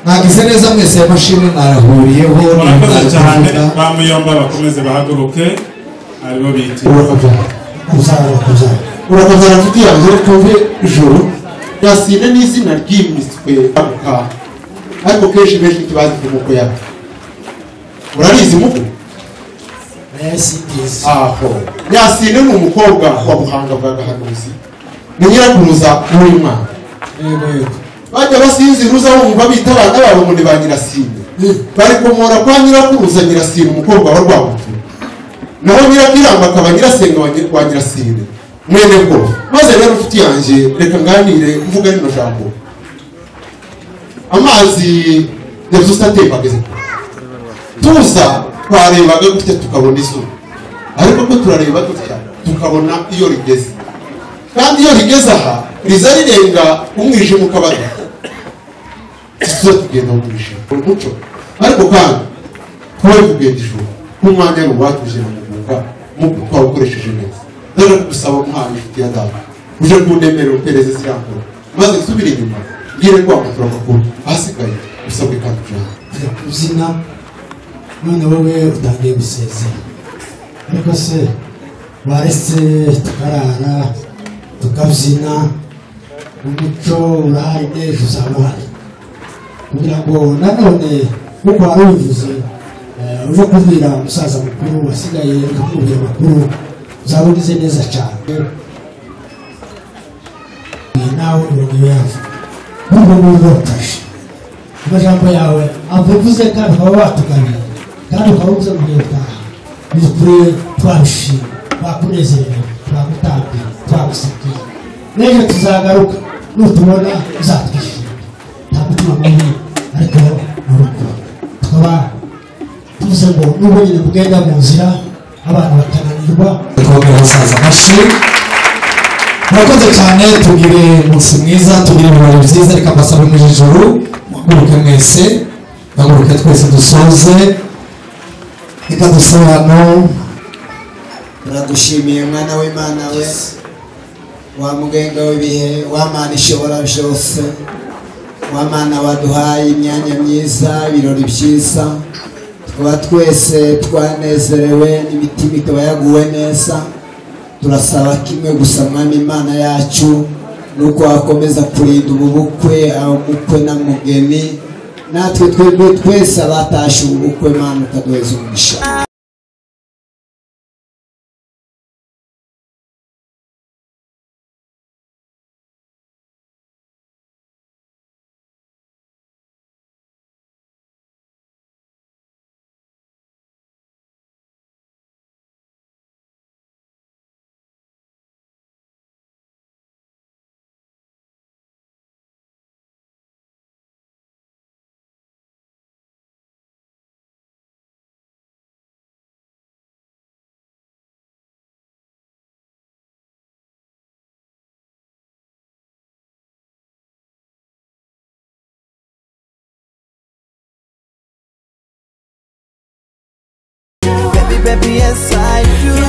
Mwagize neza mwese, amashimwe narahuriyeho. Urakoze cyane. Ba Muyomba bakomeze bahaguruke, aribo biti. Urakoze rafiki yanjye, reka mve ijoro Yasine n'izina ry'imiswe abuka, ariko kenshi benshi ikibazo cy'umuko yabo urarizi muko. Yasine ni umukobwa wa Buhanga bwa Gahanuzi, ni nyirakuruza w'uyu mwana. Bajya basinziruza bumva bita abana babo ngo ni ba Nyirasine, bari komora kwa nyirakuruza Nyirasine umukobwa wa Rwabutu, naho Nyirakiramba akaba Nyirasenga wa Nyirasine mwene bwo. Maze rero nshuti yanjye, reka nganire mvuga rino jambo. Amazi yavuze atembageze tuza twarebaga gutya tukabona izuba, ariko ko turareba dutya tukabona iyo rigeze, kandi iyo rigeze aha riza rirenga umwijima ukabada tuza tugenda mu mwijima umuco. Ariko kandi twoye kugenda ijuru nk'umwanya w'uwatuje na mugunga muko twawukoresheje neza. Ndaje kugusaba umuhanga inshuti ya data uje kundemerera upereze zirankora, maze nsubire inyuma ngire kwamatura amakuru ahasigaye usabwe kandi ujana kubyina. None wowe utangiye gusezera, ariko se waretse tukarara tukabyina, umuco urahari n'ejo uzaba uhari. kugira ngo nanone nk'uko wari ubivuze uje kubwira umusaza mukuru wasigaye ukakubwira amakuru uzaba ugize neza cyane nawe urongeye yavuga n'ubwo ngubwo utashe amajambo yawe avuze kandi ukaba watuganiye kandi ukaba uvuze mu gihe utaha ni ukuri twabishimye twakunezerewe twagutambiye twagusigiye n'ejo tuzagaruka nutubona uzatwishima nta mutima mubi ariko mu rugo tukaba tuvuze ngo nubwo nyine mugenda mu nzira abantu batananirwa twongera gusaza amashyi murakoze cyane tugire umunsi mwiza tugire ibirori byiza reka mbasabe mu ijuru muhaguruke mwese muhaguruke twese dusoze reka dusabe hano turagushimiye mwana w'Imana we wa mugenga w'ibihe wa Mana ishobora byose wa Mana waduhaye imyanya myiza ibirori byiza tukaba twese twanezerewe n'imitima ikaba yaguwe neza turasaba kimwe gusa mwami Imana yacu nuko wakomeza kurinda ubu bukwe umukwe na mugeni natwe twebwe twese abatashe ubukwe Mana ukaduheza umugisha. Baby, yes I do.